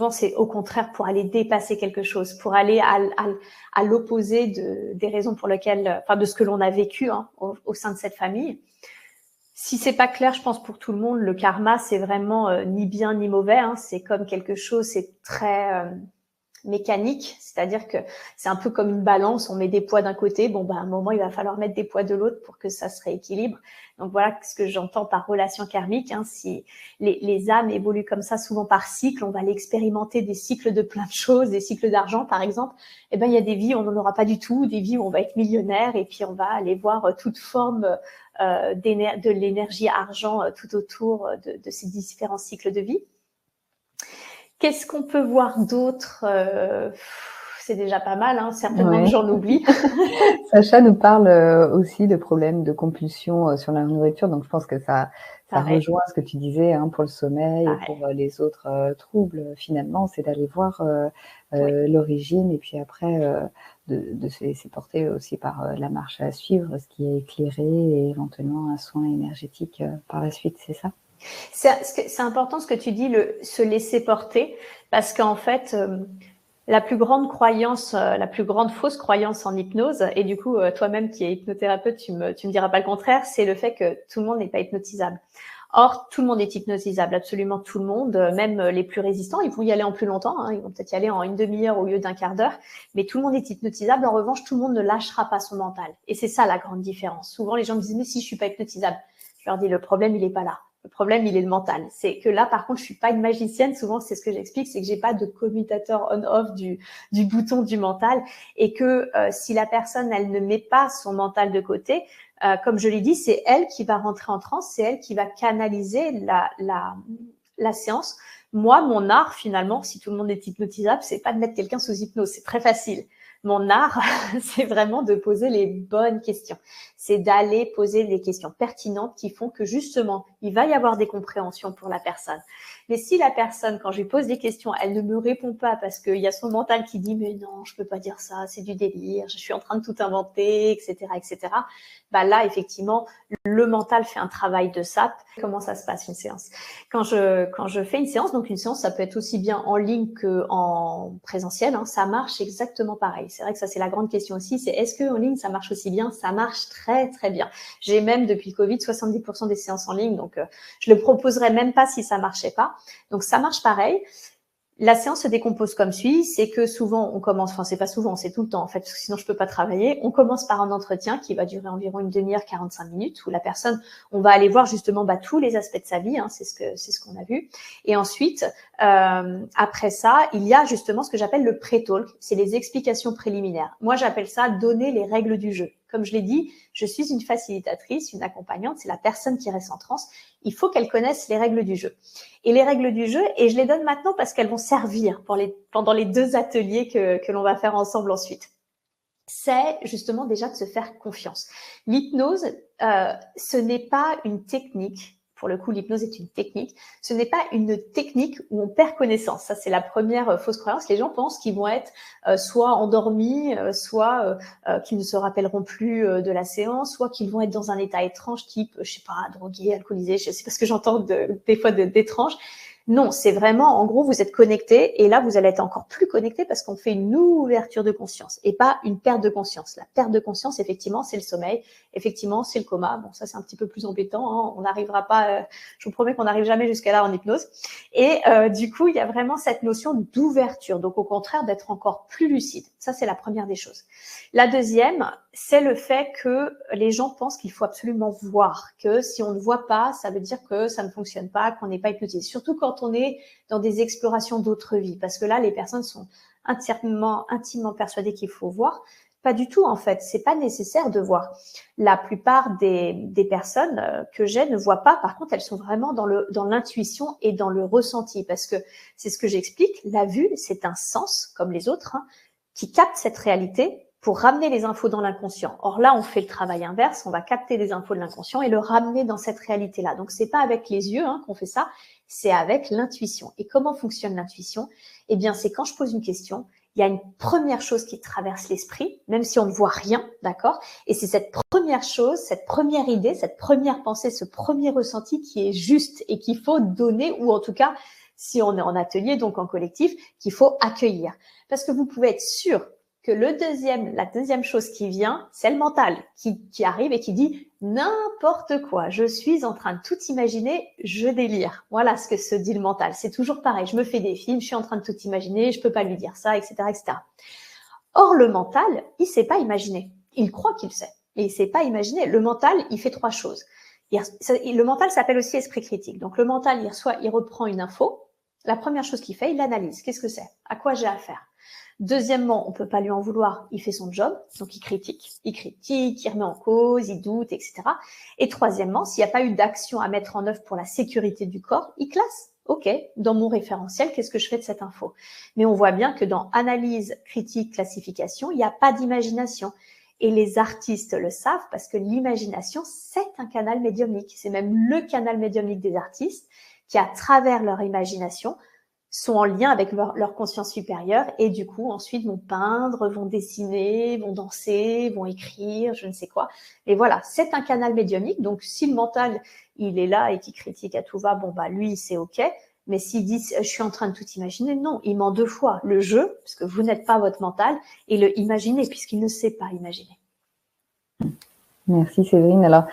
Speaker 2: c'est au contraire pour aller dépasser quelque chose, pour aller à l'opposé des raisons pour lesquelles, enfin de ce que l'on a vécu au sein de cette famille. Si c'est pas clair, je pense pour tout le monde, le karma, c'est vraiment ni bien ni mauvais. C'est comme quelque chose, c'est très mécanique, c'est-à-dire que c'est un peu comme une balance, on met des poids d'un côté, à un moment il va falloir mettre des poids de l'autre pour que ça se rééquilibre. Donc voilà ce que j'entends par relation karmique. Si les âmes évoluent comme ça, souvent par cycle, on va aller expérimenter des cycles de plein de choses, des cycles d'argent par exemple. Il y a des vies où on n'en aura pas du tout, des vies où on va être millionnaire et puis on va aller voir toute forme de l'énergie argent tout autour de ces différents cycles de vie. Qu'est-ce qu'on peut voir d'autre? C'est déjà pas mal, certainement que j'en oublie.
Speaker 1: Sacha nous parle aussi de problèmes de compulsion sur la nourriture, donc je pense que ça rejoint ce que tu disais pour le sommeil et pour les autres troubles. Finalement, c'est d'aller voir l'origine et puis après de se laisser porter aussi par la marche à suivre, ce qui est éclairé et éventuellement un soin énergétique par la suite, c'est ça?
Speaker 2: C'est important ce que tu dis, se laisser porter, parce qu'en fait, la plus grande fausse croyance en hypnose, et du coup, toi-même qui es hypnothérapeute, tu me diras pas le contraire, c'est le fait que tout le monde n'est pas hypnotisable. Or, tout le monde est hypnotisable, absolument tout le monde, même les plus résistants, ils vont y aller en plus longtemps, ils vont peut-être y aller en une demi-heure au lieu d'un quart d'heure, mais tout le monde est hypnotisable. En revanche, tout le monde ne lâchera pas son mental. Et c'est ça la grande différence. Souvent, les gens me disent, mais si je suis pas hypnotisable, je leur dis, le problème, il est pas là. Le problème, il est le mental. C'est que là, par contre, je suis pas une magicienne. Souvent, c'est ce que j'explique, c'est que j'ai pas de commutateur on/off du bouton du mental, et que si la personne, elle ne met pas son mental de côté, comme je l'ai dit, c'est elle qui va rentrer en transe, c'est elle qui va canaliser la séance. Moi, mon art, finalement, si tout le monde est hypnotisable, c'est pas de mettre quelqu'un sous hypnose, c'est très facile. Mon art, c'est vraiment de poser les bonnes questions. C'est d'aller poser des questions pertinentes qui font que justement, il va y avoir des compréhensions pour la personne. Mais si la personne, quand je lui pose des questions, elle ne me répond pas parce qu'il y a son mental qui dit « mais non, je peux pas dire ça, c'est du délire, je suis en train de tout inventer, etc. etc. » Là, effectivement, le mental fait un travail de sape. Comment ça se passe une séance? Quand je fais une séance, donc une séance, ça peut être aussi bien en ligne qu'en présentiel, ça marche exactement pareil. C'est vrai que ça, c'est la grande question aussi, c'est est-ce qu'en ligne, ça marche aussi bien? Ça marche très, très bien. J'ai même, depuis le Covid, 70% des séances en ligne, donc je le proposerais même pas si ça marchait pas. Donc, ça marche pareil. La séance se décompose comme suit, c'est que souvent on commence, enfin c'est pas souvent, c'est tout le temps en fait, parce que sinon je peux pas travailler. On commence par un entretien qui va durer environ une demi-heure, 45 minutes, où la personne, on va aller voir justement tous les aspects de sa vie, c'est ce qu'on a vu. Et ensuite, après ça, il y a justement ce que j'appelle le pré-talk, c'est les explications préliminaires. Moi j'appelle ça donner les règles du jeu. Comme je l'ai dit, je suis une facilitatrice, une accompagnante, c'est la personne qui reste en transe. Il faut qu'elle connaisse les règles du jeu. Et les règles du jeu, et je les donne maintenant parce qu'elles vont servir pendant les 2 ateliers que l'on va faire ensemble ensuite. C'est justement déjà de se faire confiance. L'hypnose, ce n'est pas une technique. Pour le coup, l'hypnose est une technique. Ce n'est pas une technique où on perd connaissance. Ça, c'est la première fausse croyance. Les gens pensent qu'ils vont être soit endormis, soit qu'ils ne se rappelleront plus de la séance, soit qu'ils vont être dans un état étrange, type, je sais pas, drogué, alcoolisé. Je sais pas ce que j'entends des fois d'étrange. Non, c'est vraiment, en gros, vous êtes connecté et là, vous allez être encore plus connecté parce qu'on fait une ouverture de conscience et pas une perte de conscience. La perte de conscience, effectivement, c'est le sommeil. Effectivement, c'est le coma. Bon, ça, c'est un petit peu plus embêtant. On n'arrivera pas, je vous promets qu'on n'arrive jamais jusqu'à là en hypnose. Et du coup, il y a vraiment cette notion d'ouverture. Donc, au contraire, d'être encore plus lucide. Ça, c'est la première des choses. La deuxième, c'est le fait que les gens pensent qu'il faut absolument voir, que si on ne voit pas, ça veut dire que ça ne fonctionne pas, qu'on n'est pas hypnotisé. Surtout quand on est dans des explorations d'autres vies, parce que là, les personnes sont intimement persuadées qu'il faut voir. Pas du tout, en fait. C'est pas nécessaire de voir. La plupart des personnes que j'ai ne voient pas. Par contre, elles sont vraiment dans l'intuition et dans le ressenti, parce que c'est ce que j'explique. La vue, c'est un sens, comme les autres, qui capte cette réalité pour ramener les infos dans l'inconscient. Or là, on fait le travail inverse, on va capter les infos de l'inconscient et le ramener dans cette réalité-là. Donc, c'est pas avec les yeux qu'on fait ça, c'est avec l'intuition. Et comment fonctionne l'intuition? Eh bien, c'est quand je pose une question, il y a une première chose qui traverse l'esprit, même si on ne voit rien, d'accord? Et c'est cette première chose, cette première idée, cette première pensée, ce premier ressenti qui est juste et qu'il faut donner, ou en tout cas, si on est en atelier, donc en collectif, qu'il faut accueillir. Parce que vous pouvez être sûr que la deuxième chose qui vient, c'est le mental qui arrive et qui dit n'importe quoi. Je suis en train de tout imaginer, je délire. Voilà ce que se dit le mental. C'est toujours pareil. Je me fais des films, je suis en train de tout imaginer, je peux pas lui dire ça, etc., etc. Or, le mental, il sait pas imaginer. Il croit qu'il sait, et il sait pas imaginer. Le mental, il fait trois choses. Le mental s'appelle aussi esprit critique. Donc, le mental, il reprend une info. La première chose qu'il fait, il l'analyse. Qu'est-ce que c'est? À quoi j'ai affaire? Deuxièmement, on peut pas lui en vouloir, il fait son job, donc il critique, il remet en cause, il doute, etc. Et troisièmement, s'il n'y a pas eu d'action à mettre en œuvre pour la sécurité du corps, il classe. Ok, dans mon référentiel, qu'est-ce que je fais de cette info? Mais on voit bien que dans analyse, critique, classification, il n'y a pas d'imagination. Et les artistes le savent parce que l'imagination, c'est un canal médiumnique. C'est même le canal médiumnique des artistes qui, à travers leur imagination, sont en lien avec leur conscience supérieure et du coup ensuite vont peindre, vont dessiner, vont danser, vont écrire, je ne sais quoi. Et voilà, c'est un canal médiumnique. Donc si le mental il est là et qui critique à tout va, bon bah lui c'est ok. Mais s'il dit je suis en train de tout imaginer, non, il ment deux fois le jeu parce que vous n'êtes pas votre mental et le imaginer puisqu'il ne sait pas imaginer.
Speaker 1: Merci Séverine. Alors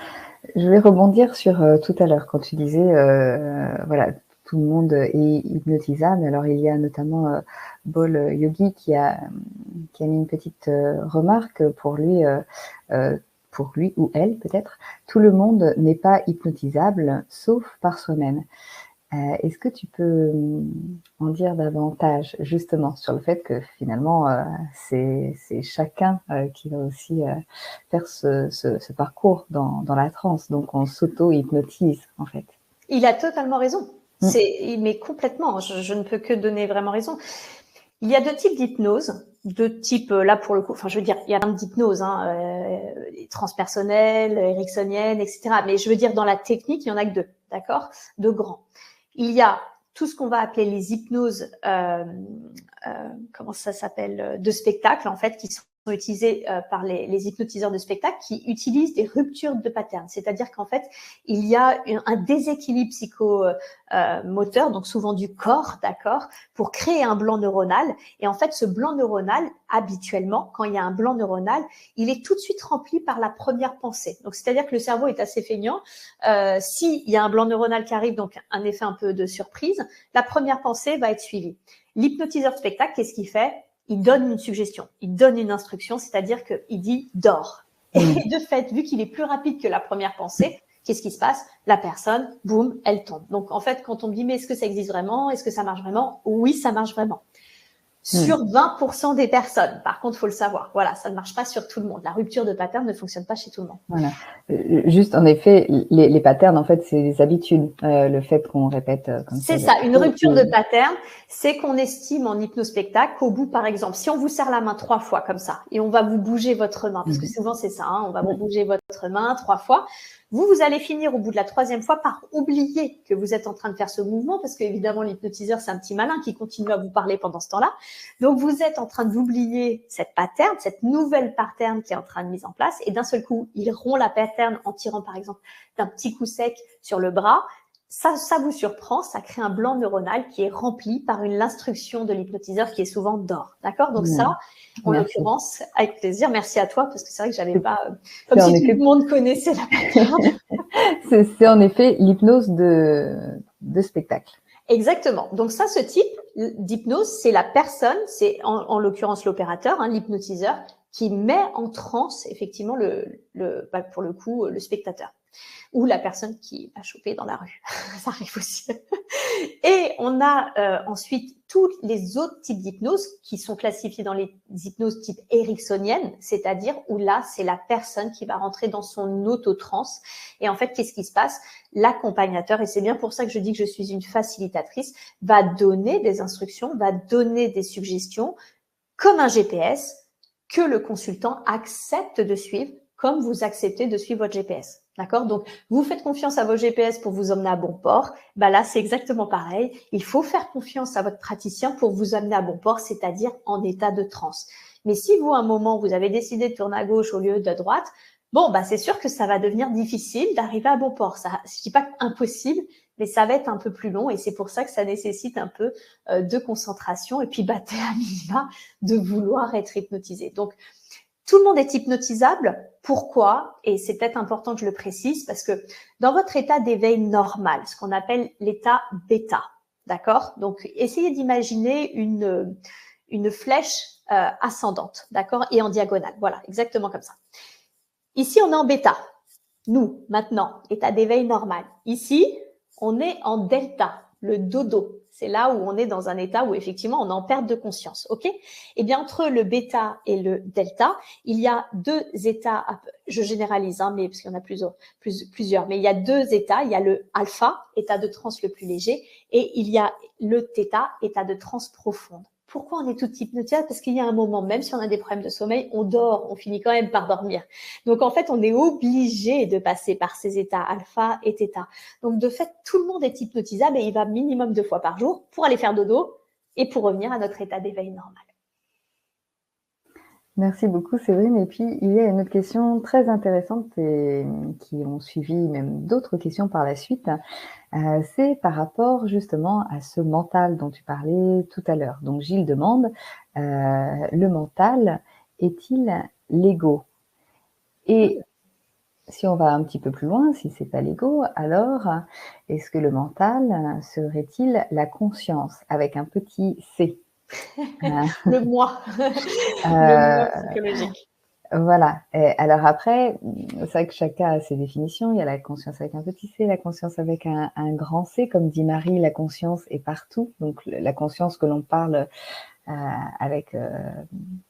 Speaker 1: je vais rebondir sur tout à l'heure quand tu disais voilà, tout le monde est hypnotisable. Alors il y a notamment Bol Yogi qui a mis une petite remarque pour lui ou elle peut-être. Tout le monde n'est pas hypnotisable sauf par soi-même. Est-ce que tu peux en dire davantage justement sur le fait que finalement c'est chacun qui va aussi faire ce parcours dans la transe, donc on s'auto-hypnotise en fait.
Speaker 2: Il a totalement raison. Mais complètement, je ne peux que donner vraiment raison. Il y a deux types d'hypnose, deux types là pour le coup. Enfin, je veux dire, il y a plein d'hypnose, transpersonnelle, ericksonienne, etc. Mais je veux dire, dans la technique, il y en a que deux, d'accord, deux grands. Il y a tout ce qu'on va appeler les hypnoses, comment ça s'appelle, de spectacle en fait, qui sont utilisées par les hypnotiseurs de spectacle, qui utilisent des ruptures de pattern. C'est-à-dire qu'en fait, il y a un déséquilibre psychomoteur, donc souvent du corps, d'accord, pour créer un blanc neuronal. Et en fait, ce blanc neuronal, habituellement, quand il y a un blanc neuronal, il est tout de suite rempli par la première pensée. Donc, c'est-à-dire que le cerveau est assez feignant. S'il y a un blanc neuronal qui arrive, donc un effet un peu de surprise, la première pensée va être suivie. L'hypnotiseur de spectacle, qu'est-ce qu'il fait? Il donne une suggestion, il donne une instruction, c'est-à-dire qu'il dit « dors ». Et de fait, vu qu'il est plus rapide que la première pensée, qu'est-ce qui se passe? La personne, boum, elle tombe. Donc, en fait, quand on me dit « mais est-ce que ça existe vraiment? Est-ce que ça marche vraiment ?» Oui, ça marche vraiment. Sur 20% des personnes. Par contre, il faut le savoir. Voilà, ça ne marche pas sur tout le monde. La rupture de pattern ne fonctionne pas chez tout le monde.
Speaker 1: Voilà. Juste, en effet, les patterns, en fait, c'est des habitudes. Le fait qu'on répète comme ça.
Speaker 2: C'est ça. Une rupture de pattern, c'est qu'on estime en hypnospectacle qu'au bout, par exemple, si on vous serre la main 3 fois comme ça, et on va vous bouger votre main, parce que souvent c'est ça, on va vous bouger votre main 3 fois, vous allez finir au bout de la 3e fois par oublier que vous êtes en train de faire ce mouvement, parce qu'évidemment, l'hypnotiseur, c'est un petit malin qui continue à vous parler pendant ce temps-là. Donc, vous êtes en train d'oublier cette pattern, cette nouvelle pattern qui est en train de mise en place, et d'un seul coup, il rompt la pattern en tirant, par exemple, d'un petit coup sec sur le bras. Ça vous surprend, ça crée un blanc neuronal qui est rempli par l'instruction de l'hypnotiseur qui est souvent d'or. D'accord? Donc ça, en l'occurrence, avec plaisir. Merci à toi, parce que c'est vrai que j'avais pas, comme si tout le monde connaissait la pattern.
Speaker 1: C'est en effet l'hypnose de spectacle.
Speaker 2: Exactement. Donc ça, ce type d'hypnose, c'est la personne, c'est en l'occurrence l'opérateur, l'hypnotiseur, qui met en transe effectivement pour le coup le spectateur ou la personne qui a chopé dans la rue. Ça arrive aussi. Et on a ensuite tous les autres types d'hypnose qui sont classifiés dans les hypnoses type ericksonienne, c'est-à-dire où là, c'est la personne qui va rentrer dans son auto-transe. Et en fait, qu'est-ce qui se passe? L'accompagnateur, et c'est bien pour ça que je dis que je suis une facilitatrice, va donner des instructions, va donner des suggestions comme un GPS que le consultant accepte de suivre comme vous acceptez de suivre votre GPS. D'accord? Donc, vous faites confiance à vos GPS pour vous emmener à bon port. Bah là, c'est exactement pareil. Il faut faire confiance à votre praticien pour vous amener à bon port, c'est-à-dire en état de transe. Mais si vous, à un moment, vous avez décidé de tourner à gauche au lieu de droite, bon, bah, c'est sûr que ça va devenir difficile d'arriver à bon port. Ça, je dis pas impossible, mais ça va être un peu plus long et c'est pour ça que ça nécessite un peu de concentration et puis, bah, à minima de vouloir être hypnotisé. Donc, tout le monde est hypnotisable. Pourquoi? Et c'est peut-être important que je le précise parce que dans votre état d'éveil normal, ce qu'on appelle l'état bêta, d'accord? Donc, essayez d'imaginer une flèche ascendante, d'accord? Et en diagonale. Voilà, exactement comme ça. Ici, on est en bêta. Nous, maintenant, état d'éveil normal. Ici, on est en delta, le dodo. C'est là où on est dans un état où effectivement on est en perte de conscience, ok? Eh bien entre le bêta et le delta, il y a deux états. Je généralise, hein, mais parce qu'il y en a plusieurs, mais il y a deux états. Il y a le alpha, état de transe le plus léger, et il y a le theta, état de transe profonde. Pourquoi on est tout hypnotisé? Parce qu'il y a un moment, même si on a des problèmes de sommeil, on dort, on finit quand même par dormir. Donc en fait, on est obligé de passer par ces états alpha et theta. Donc de fait, tout le monde est hypnotisable et il va minimum 2 fois par jour pour aller faire dodo et pour revenir à notre état d'éveil normal.
Speaker 1: Merci beaucoup, Séverine. Et puis, il y a une autre question très intéressante et qui ont suivi même d'autres questions par la suite. C'est par rapport justement à ce mental dont tu parlais tout à l'heure. Donc, Gilles demande, le mental est-il l'ego? Et si on va un petit peu plus loin, si c'est pas l'ego, alors est-ce que le mental serait-il la conscience avec un petit C?
Speaker 2: Le moi, le moi psychologique.
Speaker 1: Voilà. Et alors après, c'est vrai que chacun a ses définitions. Il y a la conscience avec un petit c, la conscience avec un grand C. Comme dit Marie, la conscience est partout. Donc la conscience que l'on parle avec,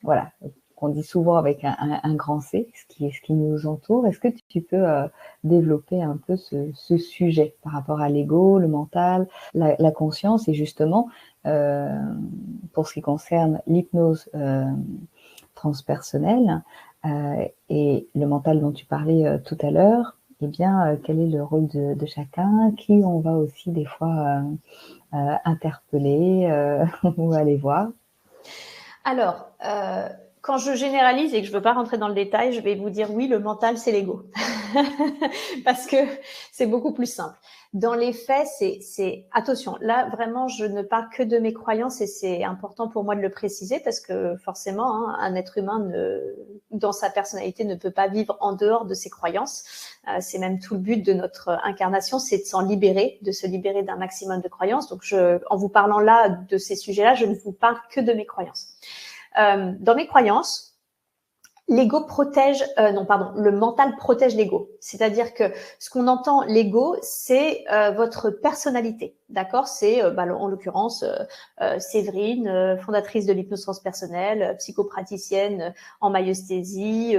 Speaker 1: voilà, qu'on dit souvent avec un grand C, ce qui nous entoure. Est-ce que tu peux développer un peu ce sujet par rapport à l'ego, le mental, la conscience et justement, pour ce qui concerne l'hypnose transpersonnelle et le mental dont tu parlais tout à l'heure, eh bien, quel est le rôle de chacun, qui on va aussi des fois interpeller ou aller voir?
Speaker 2: Alors, quand je généralise et que je ne veux pas rentrer dans le détail, je vais vous dire oui, le mental, c'est l'ego. Parce que c'est beaucoup plus simple. Dans les faits, attention, là, vraiment, je ne parle que de mes croyances et c'est important pour moi de le préciser parce que forcément, hein, un être humain, dans sa personnalité, ne peut pas vivre en dehors de ses croyances. C'est même tout le but de notre incarnation, c'est de s'en libérer, de se libérer d'un maximum de croyances. Donc, en vous parlant là de ces sujets-là, je ne vous parle que de mes croyances. Dans mes croyances, l'ego protège, le mental protège l'ego. C'est-à-dire que ce qu'on entend l'ego, c'est votre personnalité, d'accord? C'est, en l'occurrence, Séverine, fondatrice de l'hypnose transpersonnelle, psychopraticienne en myosthésie,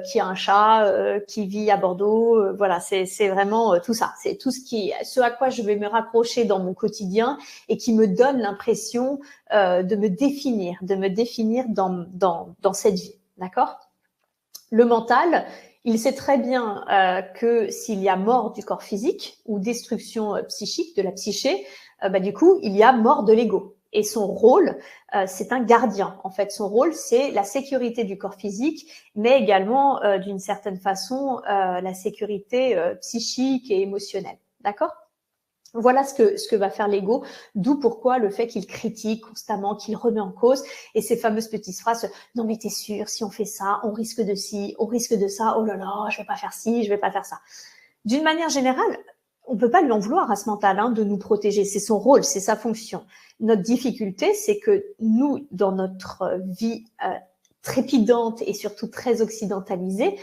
Speaker 2: qui a un chat, qui vit à Bordeaux. Voilà, c'est vraiment tout ça. C'est tout ce à quoi je vais me raccrocher dans mon quotidien et qui me donne l'impression de me définir dans cette vie. D'accord? Le mental, il sait très bien que s'il y a mort du corps physique ou destruction psychique de la psyché, du coup, il y a mort de l'ego. Et son rôle, c'est un gardien. En fait, son rôle, c'est la sécurité du corps physique, mais également, d'une certaine façon, la sécurité psychique et émotionnelle. D'accord ? Voilà ce que va faire l'ego, d'où pourquoi le fait qu'il critique constamment, qu'il remet en cause, et ces fameuses petites phrases « Non mais t'es sûr, si on fait ça, on risque de ci, on risque de ça, oh là là, je vais pas faire ci, je vais pas faire ça ». D'une manière générale, on peut pas lui en vouloir à ce mental de nous protéger, c'est son rôle, c'est sa fonction. Notre difficulté, c'est que nous, dans notre vie trépidante et surtout très occidentalisée,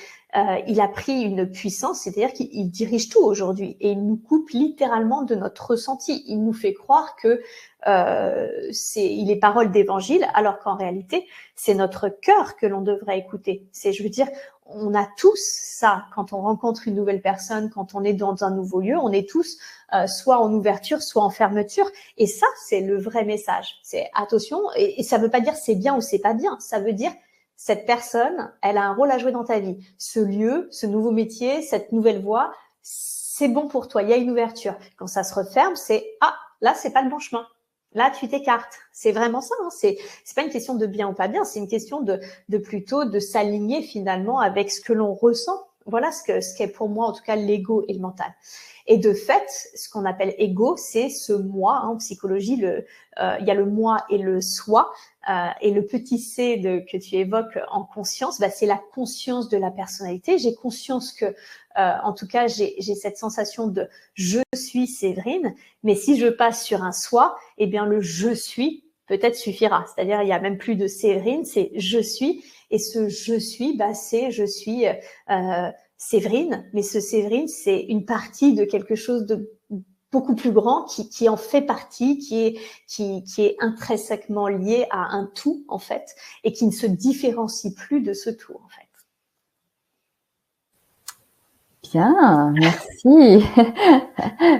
Speaker 2: il a pris une puissance, c'est-à-dire qu'il dirige tout aujourd'hui et il nous coupe littéralement de notre ressenti. Il nous fait croire que il est parole d'évangile, alors qu'en réalité, c'est notre cœur que l'on devrait écouter. Je veux dire, on a tous ça quand on rencontre une nouvelle personne, quand on est dans un nouveau lieu, on est tous soit en ouverture, soit en fermeture. Et ça, c'est le vrai message. C'est attention, et ça veut pas dire c'est bien ou c'est pas bien. Ça veut dire cette personne, elle a un rôle à jouer dans ta vie. Ce lieu, ce nouveau métier, cette nouvelle voie, c'est bon pour toi. Il y a une ouverture. Quand ça se referme, c'est ah, là, c'est pas le bon chemin. Là, tu t'écartes. C'est vraiment ça. Hein. C'est pas une question de bien ou pas bien. C'est une question de plutôt de s'aligner finalement avec ce que l'on ressent. Voilà ce qu'est pour moi, en tout cas, l'ego et le mental. Et de fait, ce qu'on appelle ego, c'est ce moi. Hein, en psychologie, il y a le moi et le soi. Et le petit c que tu évoques en conscience, c'est la conscience de la personnalité. J'ai conscience que, en tout cas, j'ai cette sensation de je suis Séverine. Mais si je passe sur un soi, eh bien le je suis peut-être suffira. C'est-à-dire il y a même plus de Séverine, c'est je suis. Et ce je suis, c'est je suis Séverine, mais ce Séverine, c'est une partie de quelque chose de beaucoup plus grand qui en fait partie, qui est intrinsèquement lié à un tout, en fait, et qui ne se différencie plus de ce tout, en fait.
Speaker 1: Bien, merci.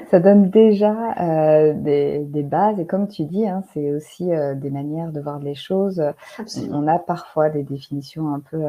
Speaker 1: Ça donne déjà des bases et comme tu dis, hein, c'est aussi des manières de voir les choses.
Speaker 2: Absolument.
Speaker 1: On a parfois des définitions un peu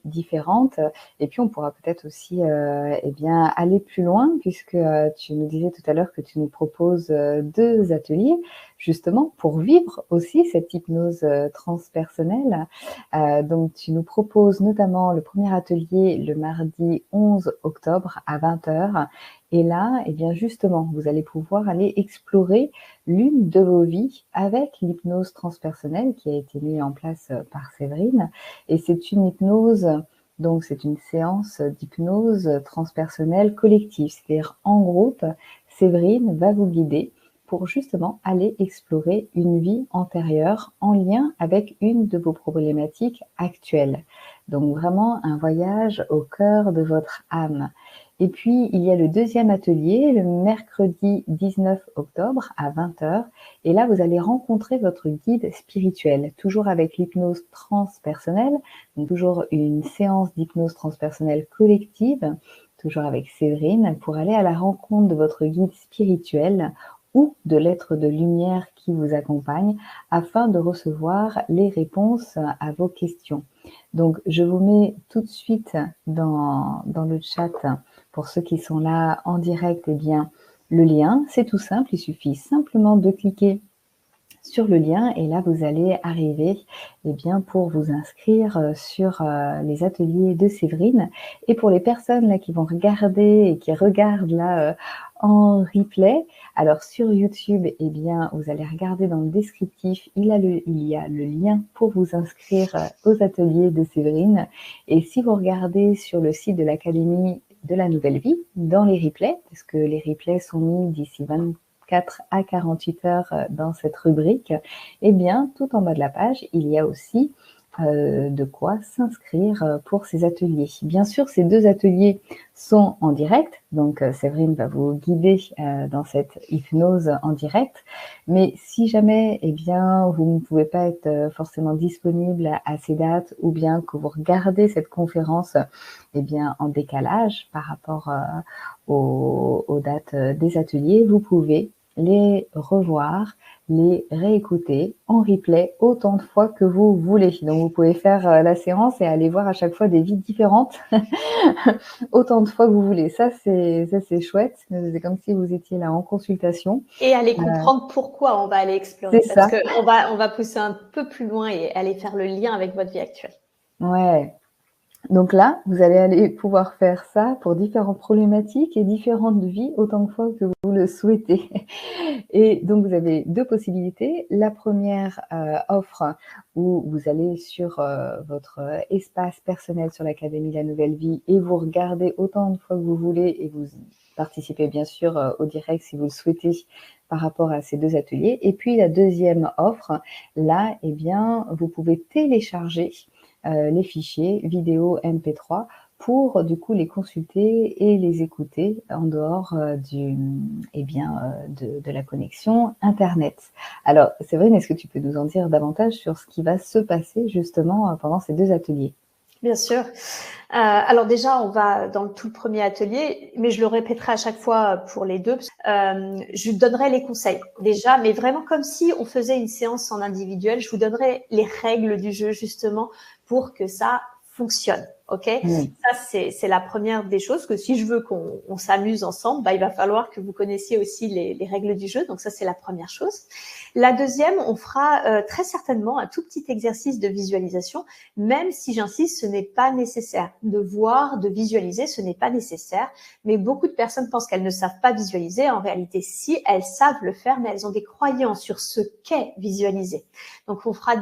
Speaker 1: différentes et puis on pourra peut-être aussi aller plus loin puisque tu nous disais tout à l'heure que tu nous proposes 2 ateliers justement pour vivre aussi cette hypnose transpersonnelle. Donc tu nous proposes notamment le premier atelier le mardi 11 octobre à 20h. Et là, justement, vous allez pouvoir aller explorer l'une de vos vies avec l'hypnose transpersonnelle qui a été mise en place par Séverine. Et c'est une hypnose, donc c'est une séance d'hypnose transpersonnelle collective. C'est-à-dire en groupe, Séverine va vous guider pour justement aller explorer une vie antérieure en lien avec une de vos problématiques actuelles. Donc vraiment un voyage au cœur de votre âme. Et puis, il y a le deuxième atelier, le mercredi 19 octobre à 20h. Et là, vous allez rencontrer votre guide spirituel, toujours avec l'hypnose transpersonnelle, donc toujours une séance d'hypnose transpersonnelle collective, toujours avec Séverine, pour aller à la rencontre de votre guide spirituel ou de l'être de lumière qui vous accompagne afin de recevoir les réponses à vos questions. Donc, je vous mets tout de suite dans le chat, pour ceux qui sont là en direct, le lien, c'est tout simple, il suffit simplement de cliquer sur le lien et là, vous allez arriver pour vous inscrire sur les ateliers de Séverine. Et pour les personnes là qui vont regarder et qui regardent là en replay, alors sur YouTube, vous allez regarder dans le descriptif, il y a le lien pour vous inscrire aux ateliers de Séverine. Et si vous regardez sur le site de l'Académie de la Nouvelle Vie, dans les replays, parce que les replays sont mis d'ici 24 à 48 heures dans cette rubrique, tout en bas de la page, il y a aussi de quoi s'inscrire pour ces ateliers. Bien sûr, ces 2 ateliers sont en direct, donc Séverine va vous guider dans cette hypnose en direct, mais si jamais vous ne pouvez pas être forcément disponible à ces dates ou bien que vous regardez cette conférence en décalage par rapport aux dates des ateliers, vous pouvez les revoir, les réécouter en replay autant de fois que vous voulez. Donc, vous pouvez faire la séance et aller voir à chaque fois des vies différentes autant de fois que vous voulez. Ça, c'est chouette. C'est comme si vous étiez là en consultation.
Speaker 2: Et aller comprendre pourquoi on va aller explorer. Parce qu'on va pousser un peu plus loin et aller faire le lien avec votre vie actuelle.
Speaker 1: Ouais. Donc là, vous allez aller pouvoir faire ça pour différentes problématiques et différentes vies autant de fois que vous le souhaitez. Et donc, vous avez 2 possibilités. La première offre où vous allez sur votre espace personnel sur l'Académie de la Nouvelle Vie et vous regardez autant de fois que vous voulez et vous participez bien sûr au direct si vous le souhaitez par rapport à ces 2 ateliers. Et puis, la deuxième offre, là, vous pouvez télécharger les fichiers vidéo MP3 pour du coup les consulter et les écouter en dehors de la connexion Internet. Alors, Séverine, est-ce que tu peux nous en dire davantage sur ce qui va se passer justement pendant ces 2 ateliers ?
Speaker 2: Bien sûr. Alors déjà, on va dans le tout premier atelier, mais je le répéterai à chaque fois pour les deux. Je donnerai les conseils déjà, mais vraiment comme si on faisait une séance en individuel. Je vous donnerai les règles du jeu justement pour que ça fonctionne. Ok,
Speaker 1: Oui.
Speaker 2: ça c'est la première des choses, que si je veux qu'on s'amuse ensemble, bah, il va falloir que vous connaissiez aussi les règles du jeu. Donc ça c'est la première chose. La deuxième, on fera très certainement un tout petit exercice de visualisation, même si j'insiste, ce n'est pas nécessaire. De voir, de visualiser, ce n'est pas nécessaire. Mais beaucoup de personnes pensent qu'elles ne savent pas visualiser. En réalité, si, elles savent le faire, mais elles ont des croyances sur ce qu'est visualiser. Donc, on fera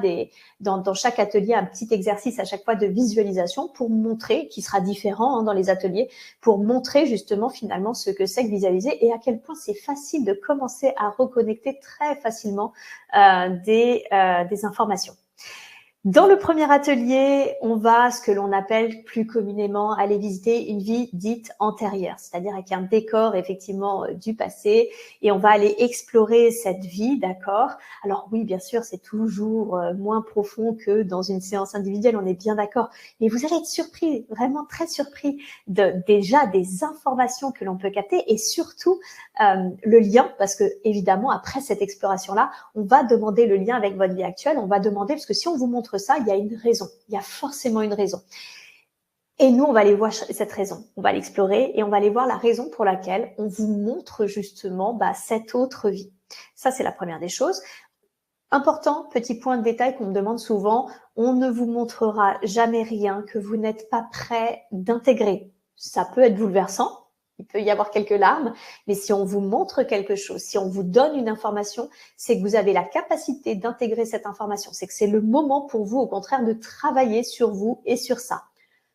Speaker 2: dans chaque atelier un petit exercice à chaque fois de visualisation pour montrer, qui sera différent dans les ateliers, pour montrer justement finalement ce que c'est que visualiser et à quel point c'est facile de commencer à reconnecter très facilement des informations. Dans le premier atelier, on va, ce que l'on appelle plus communément, aller visiter une vie dite antérieure, c'est-à-dire avec un décor effectivement du passé, et on va aller explorer cette vie, d'accord? Alors oui, bien sûr, c'est toujours moins profond que dans une séance individuelle, on est bien d'accord, mais vous allez être surpris, vraiment très surpris déjà des informations que l'on peut capter et surtout le lien, parce que évidemment, après cette exploration-là, on va demander le lien avec votre vie actuelle, on va demander, parce que si on vous montre ça, il y a une raison, il y a forcément une raison. Et nous, on va aller voir cette raison, on va l'explorer et on va aller voir la raison pour laquelle on vous montre justement cette autre vie. Ça, c'est la première des choses. Important, petit point de détail qu'on me demande souvent, on ne vous montrera jamais rien que vous n'êtes pas prêt d'intégrer. Ça peut être bouleversant, il peut y avoir quelques larmes, mais si on vous montre quelque chose, si on vous donne une information, c'est que vous avez la capacité d'intégrer cette information. C'est que c'est le moment pour vous, au contraire, de travailler sur vous et sur ça.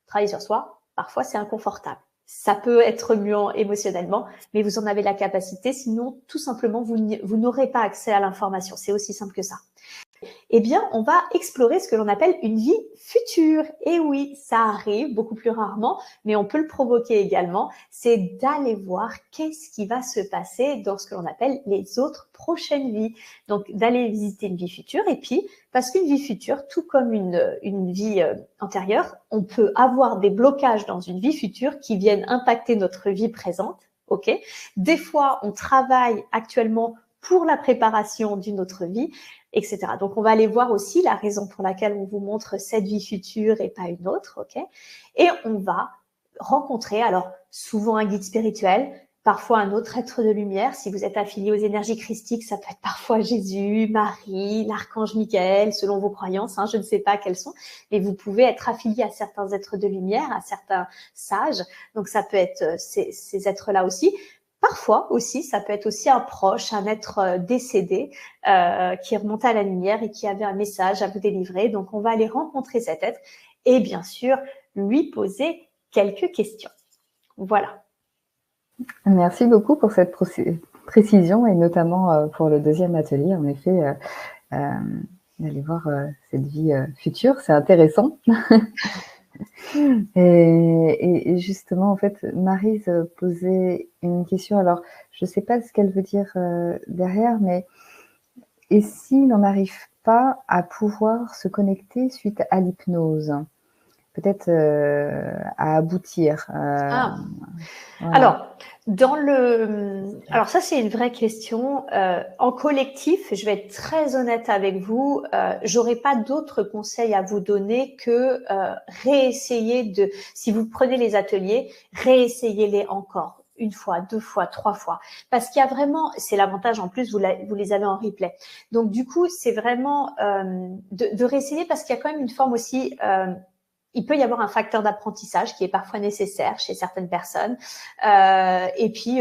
Speaker 2: Travailler sur soi, parfois c'est inconfortable. Ça peut être remuant émotionnellement, mais vous en avez la capacité, sinon tout simplement vous n'aurez pas accès à l'information. C'est aussi simple que ça. Eh bien, on va explorer ce que l'on appelle une vie future. Et oui, ça arrive beaucoup plus rarement, mais on peut le provoquer également. C'est d'aller voir qu'est-ce qui va se passer dans ce que l'on appelle les autres prochaines vies. Donc, d'aller visiter une vie future. Et puis, parce qu'une vie future, tout comme une vie antérieure, on peut avoir des blocages dans une vie future qui viennent impacter notre vie présente. Ok. Des fois, on travaille actuellement pour la préparation d'une autre vie, etc. Donc, on va aller voir aussi la raison pour laquelle on vous montre cette vie future et pas une autre, ok? Et on va rencontrer, alors, souvent un guide spirituel, parfois un autre être de lumière. Si vous êtes affilié aux énergies christiques, ça peut être parfois Jésus, Marie, l'archange Michael, selon vos croyances, je ne sais pas quelles sont, mais vous pouvez être affilié à certains êtres de lumière, à certains sages. Donc, ça peut être ces êtres-là aussi. Parfois aussi, ça peut être aussi un proche, un être décédé qui est remonté à la lumière et qui avait un message à vous délivrer. Donc, on va aller rencontrer cet être et bien sûr, lui poser quelques questions. Voilà.
Speaker 1: Merci beaucoup pour cette précision et notamment pour le deuxième atelier. En effet, d'aller voir cette vie future, c'est intéressant. Et justement, en fait, Maryse posait une question. Alors, je ne sais pas ce qu'elle veut dire derrière, mais et si l'on n'arrive pas à pouvoir se connecter suite à l'hypnose, peut-être à aboutir.
Speaker 2: Voilà.
Speaker 1: Voilà.
Speaker 2: Alors ça c'est une vraie question. En collectif, je vais être très honnête avec vous, j'aurais pas d'autres conseils à vous donner que réessayer si vous prenez les ateliers, réessayez-les encore. Une fois, deux fois, trois fois. Parce qu'il y a vraiment, c'est l'avantage en plus, vous les avez en replay. Donc du coup, c'est vraiment de réessayer parce qu'il y a quand même une forme aussi il peut y avoir un facteur d'apprentissage qui est parfois nécessaire chez certaines personnes. Et puis,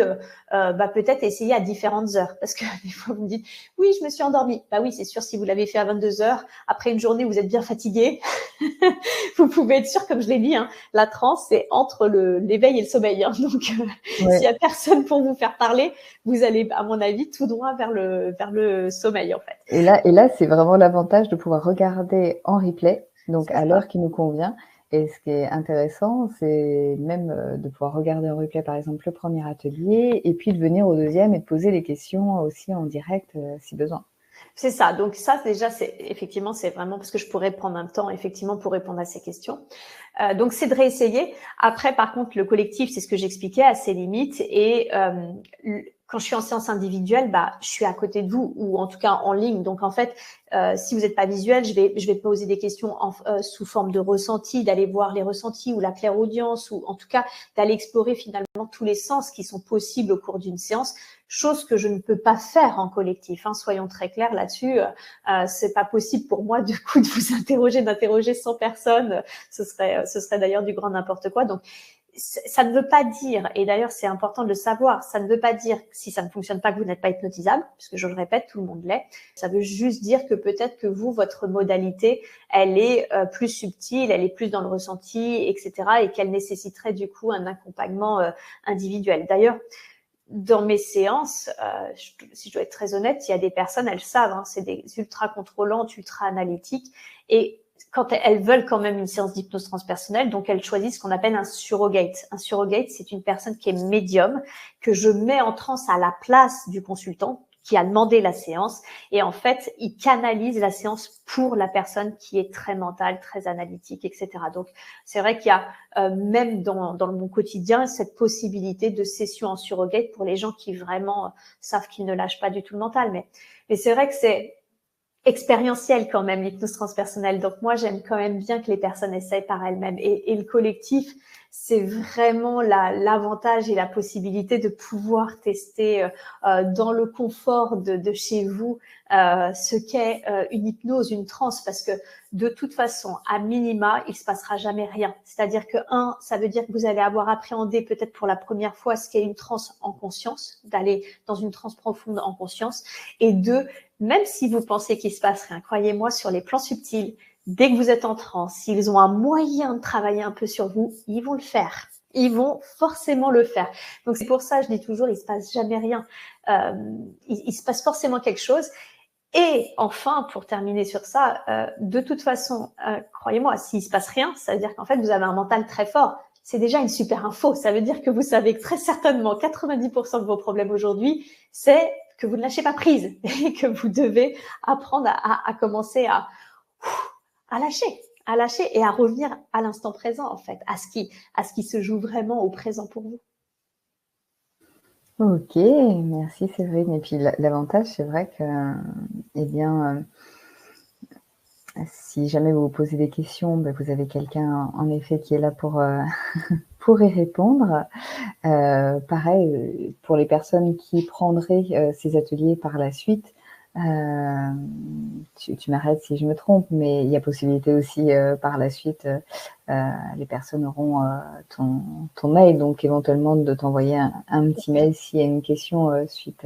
Speaker 2: peut-être essayer à différentes heures. Parce que des fois, vous me dites, oui, je me suis endormie. Bah oui, c'est sûr, si vous l'avez fait à 22 heures, après une journée où vous êtes bien fatigué, vous pouvez être sûr, comme je l'ai dit, la transe, c'est entre l'éveil et le sommeil. Donc, s'il y a personne pour vous faire parler, vous allez, à mon avis, tout droit vers le sommeil, en fait.
Speaker 1: Et là, c'est vraiment l'avantage de pouvoir regarder en replay, donc à l'heure qui nous convient. Et ce qui est intéressant, c'est même de pouvoir regarder en replay, par exemple, le premier atelier, et puis de venir au deuxième et de poser les questions aussi en direct si besoin.
Speaker 2: C'est ça. Donc ça, déjà, effectivement, c'est vraiment parce que je pourrais prendre un temps, effectivement, pour répondre à ces questions. Donc, c'est de réessayer. Après, par contre, le collectif, c'est ce que j'expliquais, à ses limites. Et quand je suis en séance individuelle, je suis à côté de vous, ou en tout cas en ligne. Donc, en fait, si vous n'êtes pas visuel, je vais poser des questions sous forme de ressenti, d'aller voir les ressentis ou la clairaudience, ou en tout cas d'aller explorer finalement tous les sens qui sont possibles au cours d'une séance. Chose que je ne peux pas faire en collectif, hein, soyons très clairs là-dessus. C'est pas possible pour moi du coup de vous d'interroger 100 personnes. Ce serait d'ailleurs du grand n'importe quoi. Donc ça ne veut pas dire, et d'ailleurs c'est important de le savoir, ça ne veut pas dire que si ça ne fonctionne pas que vous n'êtes pas hypnotisable, puisque je le répète, tout le monde l'est. Ça veut juste dire que peut-être que vous, votre modalité, elle est plus subtile, elle est plus dans le ressenti, etc., et qu'elle nécessiterait du coup un accompagnement individuel. D'ailleurs, dans mes séances, si je dois être très honnête, il y a des personnes, elles savent, hein, c'est des ultra contrôlantes, ultra analytiques, et quand elles veulent quand même une séance d'hypnose transpersonnelle, donc elles choisissent ce qu'on appelle un surrogate. Un surrogate, c'est une personne qui est médium, que je mets en transe à la place du consultant qui a demandé la séance, et en fait, il canalise la séance pour la personne qui est très mentale, très analytique, etc. Donc, c'est vrai qu'il y a même dans mon quotidien cette possibilité de session en surrogate pour les gens qui vraiment savent qu'ils ne lâchent pas du tout le mental. Mais c'est vrai que c'est expérientiel quand même, l'hypnose transpersonnelle. Donc moi, j'aime quand même bien que les personnes essayent par elles-mêmes. Et le collectif, c'est vraiment l'avantage et la possibilité de pouvoir tester dans le confort de chez vous ce qu'est une hypnose, une transe, parce que de toute façon, à minima, il se passera jamais rien. C'est-à-dire que ça veut dire que vous allez avoir appréhendé peut-être pour la première fois ce qu'est une transe en conscience, d'aller dans une transe profonde en conscience. Et deux, même si vous pensez qu'il se passe rien, croyez-moi, sur les plans subtils, dès que vous êtes en transe, s'ils ont un moyen de travailler un peu sur vous, ils vont le faire. Ils vont forcément le faire. Donc c'est pour ça, je dis toujours, il se passe jamais rien. Il se passe forcément quelque chose. Et enfin, pour terminer sur ça, de toute façon, croyez-moi, s'il se passe rien, ça veut dire qu'en fait, vous avez un mental très fort. C'est déjà une super info. Ça veut dire que vous savez que très certainement 90% de vos problèmes aujourd'hui, c'est que vous ne lâchez pas prise et que vous devez apprendre à commencer à lâcher et à revenir à l'instant présent, en fait, à ce qui se joue vraiment au présent pour vous.
Speaker 1: Ok, merci Séverine. Et puis l'avantage, c'est vrai que, eh bien, si jamais vous vous posez des questions, vous avez quelqu'un en effet qui est là pour, pour y répondre. Pareil, pour les personnes qui prendraient ces ateliers par la suite, tu m'arrêtes si je me trompe, mais il y a possibilité aussi par la suite, les personnes auront ton mail, donc éventuellement de t'envoyer un petit mail s'il y a une question suite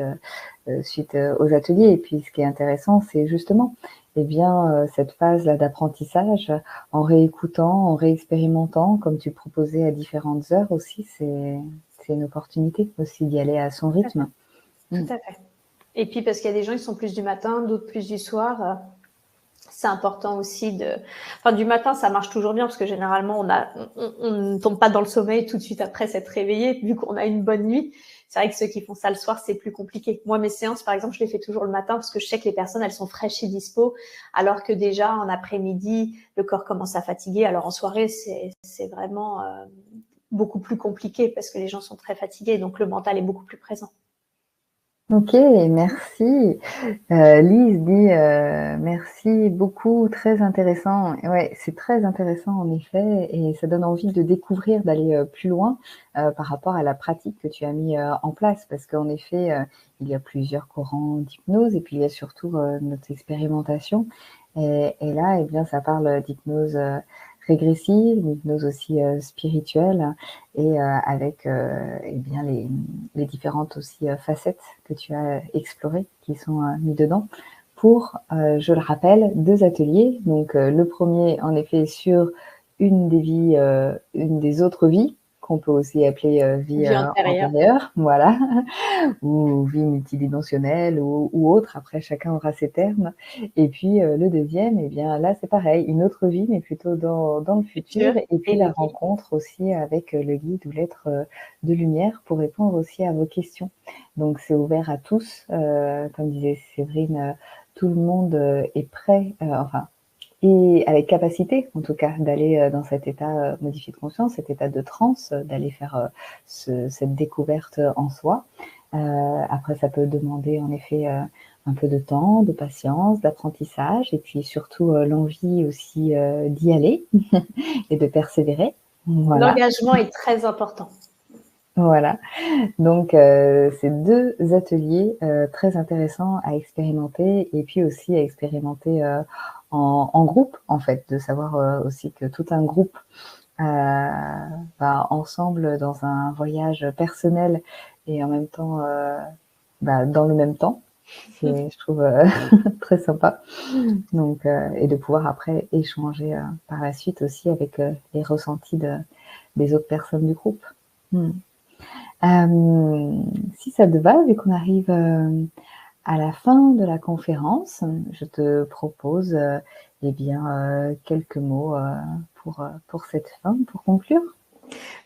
Speaker 1: aux ateliers. Et puis ce qui est intéressant, c'est justement cette phase-là d'apprentissage, en réécoutant, en réexpérimentant, comme tu proposais à différentes heures aussi, c'est une opportunité aussi d'y aller à son rythme.
Speaker 2: Tout à fait. Et puis parce qu'il y a des gens qui sont plus du matin, d'autres plus du soir. C'est important aussi du matin, ça marche toujours bien parce que généralement on ne tombe pas dans le sommeil tout de suite après s'être réveillé vu qu'on a une bonne nuit. C'est vrai que ceux qui font ça le soir, c'est plus compliqué. Moi, mes séances, par exemple, je les fais toujours le matin parce que je sais que les personnes, elles sont fraîches et dispo, alors que déjà en après-midi, le corps commence à fatiguer. Alors en soirée, c'est vraiment beaucoup plus compliqué parce que les gens sont très fatigués, donc le mental est beaucoup plus présent.
Speaker 1: Ok, merci. Lise dit merci beaucoup, très intéressant. Ouais, c'est très intéressant en effet, et ça donne envie de découvrir, d'aller plus loin par rapport à la pratique que tu as mis en place, parce qu'en effet, il y a plusieurs courants d'hypnose, et puis il y a surtout notre expérimentation. Et là, ça parle d'hypnose régressive, d'hypnose aussi spirituelle, et avec les différentes aussi facettes que tu as explorées, qui sont mis dedans, pour, je le rappelle, 2 ateliers. Donc le premier, en effet, sur une des vies, une des autres vies, qu'on peut aussi appeler vie antérieure, voilà, ou vie multidimensionnelle ou autre. Après, chacun aura ses termes. Et puis le deuxième, là, c'est pareil, une autre vie, mais plutôt dans le futur. Et puis la rencontre aussi avec le guide ou l'être de lumière pour répondre aussi à vos questions. Donc c'est ouvert à tous, comme disait Séverine, tout le monde est prêt, enfin, et avec capacité, en tout cas, d'aller dans cet état modifié de conscience, cet état de transe, d'aller faire cette découverte en soi. Après, ça peut demander en effet un peu de temps, de patience, d'apprentissage, et puis surtout l'envie aussi d'y aller et de persévérer. Voilà.
Speaker 2: L'engagement est très important.
Speaker 1: Voilà. Donc, c'est 2 ateliers très intéressants à expérimenter, et puis aussi à expérimenter en groupe, en fait, de savoir aussi que tout un groupe va ensemble dans un voyage personnel et en même temps dans le même temps. C'est, je trouve, très sympa. Donc, et de pouvoir après échanger par la suite aussi avec les ressentis des autres personnes du groupe. Si ça te va, vu qu'on arrive à la fin de la conférence, je te propose quelques mots pour cette fin, pour conclure.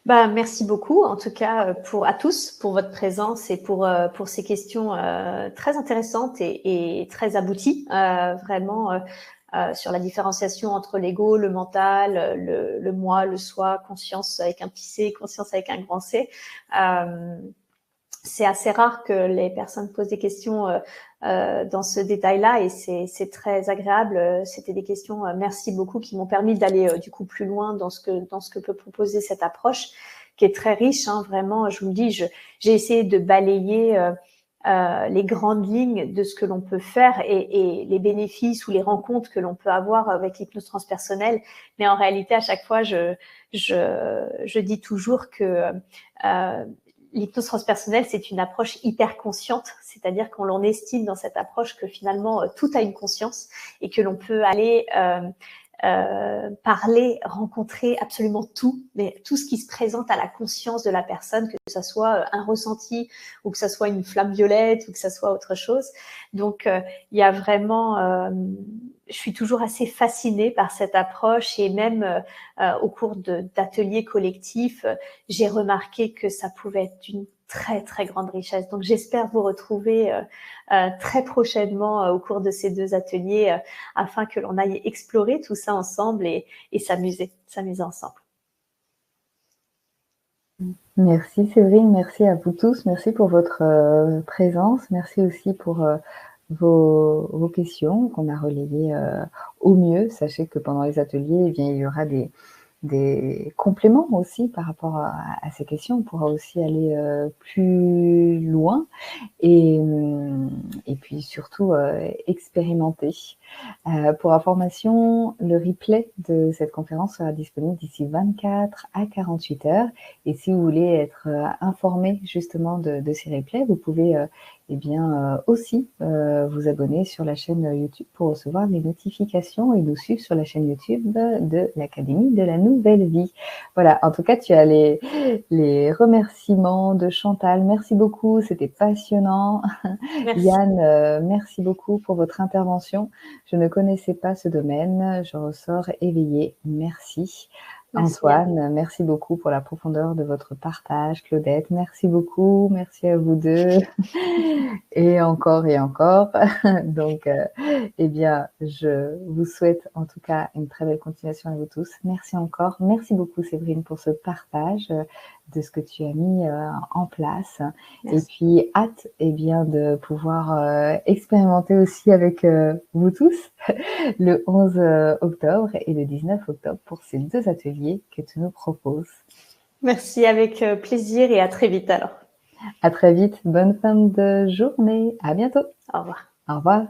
Speaker 2: Merci beaucoup, en tout cas, à tous, pour votre présence et pour ces questions très intéressantes et très abouties, vraiment sur la différenciation entre l'ego, le mental, le moi, le soi, conscience avec un petit c, conscience avec un grand C. C'est assez rare que les personnes posent des questions dans ce détail-là, et c'est très agréable. C'était des questions, merci beaucoup, qui m'ont permis d'aller du coup plus loin dans ce que peut proposer cette approche, qui est très riche. Vraiment, je vous le dis, j'ai essayé de balayer les grandes lignes de ce que l'on peut faire et les bénéfices ou les rencontres que l'on peut avoir avec l'hypnose transpersonnelle. Mais en réalité, à chaque fois, je dis toujours que l'hypnose transpersonnelle, c'est une approche hyper consciente, c'est-à-dire qu'on l'on estime dans cette approche que finalement tout a une conscience et que l'on peut aller parler, rencontrer absolument tout, mais tout ce qui se présente à la conscience de la personne, que ça soit un ressenti ou que ça soit une flamme violette ou que ça soit autre chose. Donc, il y a vraiment... je suis toujours assez fascinée par cette approche, et même au cours d'ateliers collectifs, j'ai remarqué que ça pouvait être d'une très très grande richesse. Donc j'espère vous retrouver très prochainement au cours de ces 2 ateliers afin que l'on aille explorer tout ça ensemble et s'amuser ensemble.
Speaker 1: Merci Séverine, merci à vous tous, merci pour votre présence, merci aussi pour vos questions qu'on a relayées au mieux. Sachez que pendant les ateliers, il y aura des compléments aussi par rapport à ces questions. On pourra aussi aller plus loin et puis surtout expérimenter. Pour information, le replay de cette conférence sera disponible d'ici 24 à 48 heures. Et si vous voulez être informé justement de ces replays, vous pouvez aussi vous abonner sur la chaîne YouTube pour recevoir les notifications et nous suivre sur la chaîne YouTube de l'Académie de la Nouvelle Vie. Voilà, en tout cas, tu as les remerciements de Chantal. Merci beaucoup, c'était passionnant.
Speaker 2: Merci.
Speaker 1: Yann, merci beaucoup pour votre intervention. Je ne connaissais pas ce domaine, je ressors éveillée. Merci. Antoine, merci beaucoup pour la profondeur de votre partage. Claudette, merci beaucoup. Merci à vous deux. Et encore et encore. Donc, je vous souhaite en tout cas une très belle continuation à vous tous. Merci encore. Merci beaucoup Séverine pour ce partage de ce que tu as mis en place. Merci. Et puis, hâte de pouvoir expérimenter aussi avec vous tous le 11 octobre et le 19 octobre pour ces 2 ateliers que tu nous proposes.
Speaker 2: Merci, avec plaisir, et à très vite alors.
Speaker 1: À très vite, bonne fin de journée, à bientôt.
Speaker 2: Au revoir.
Speaker 1: Au revoir.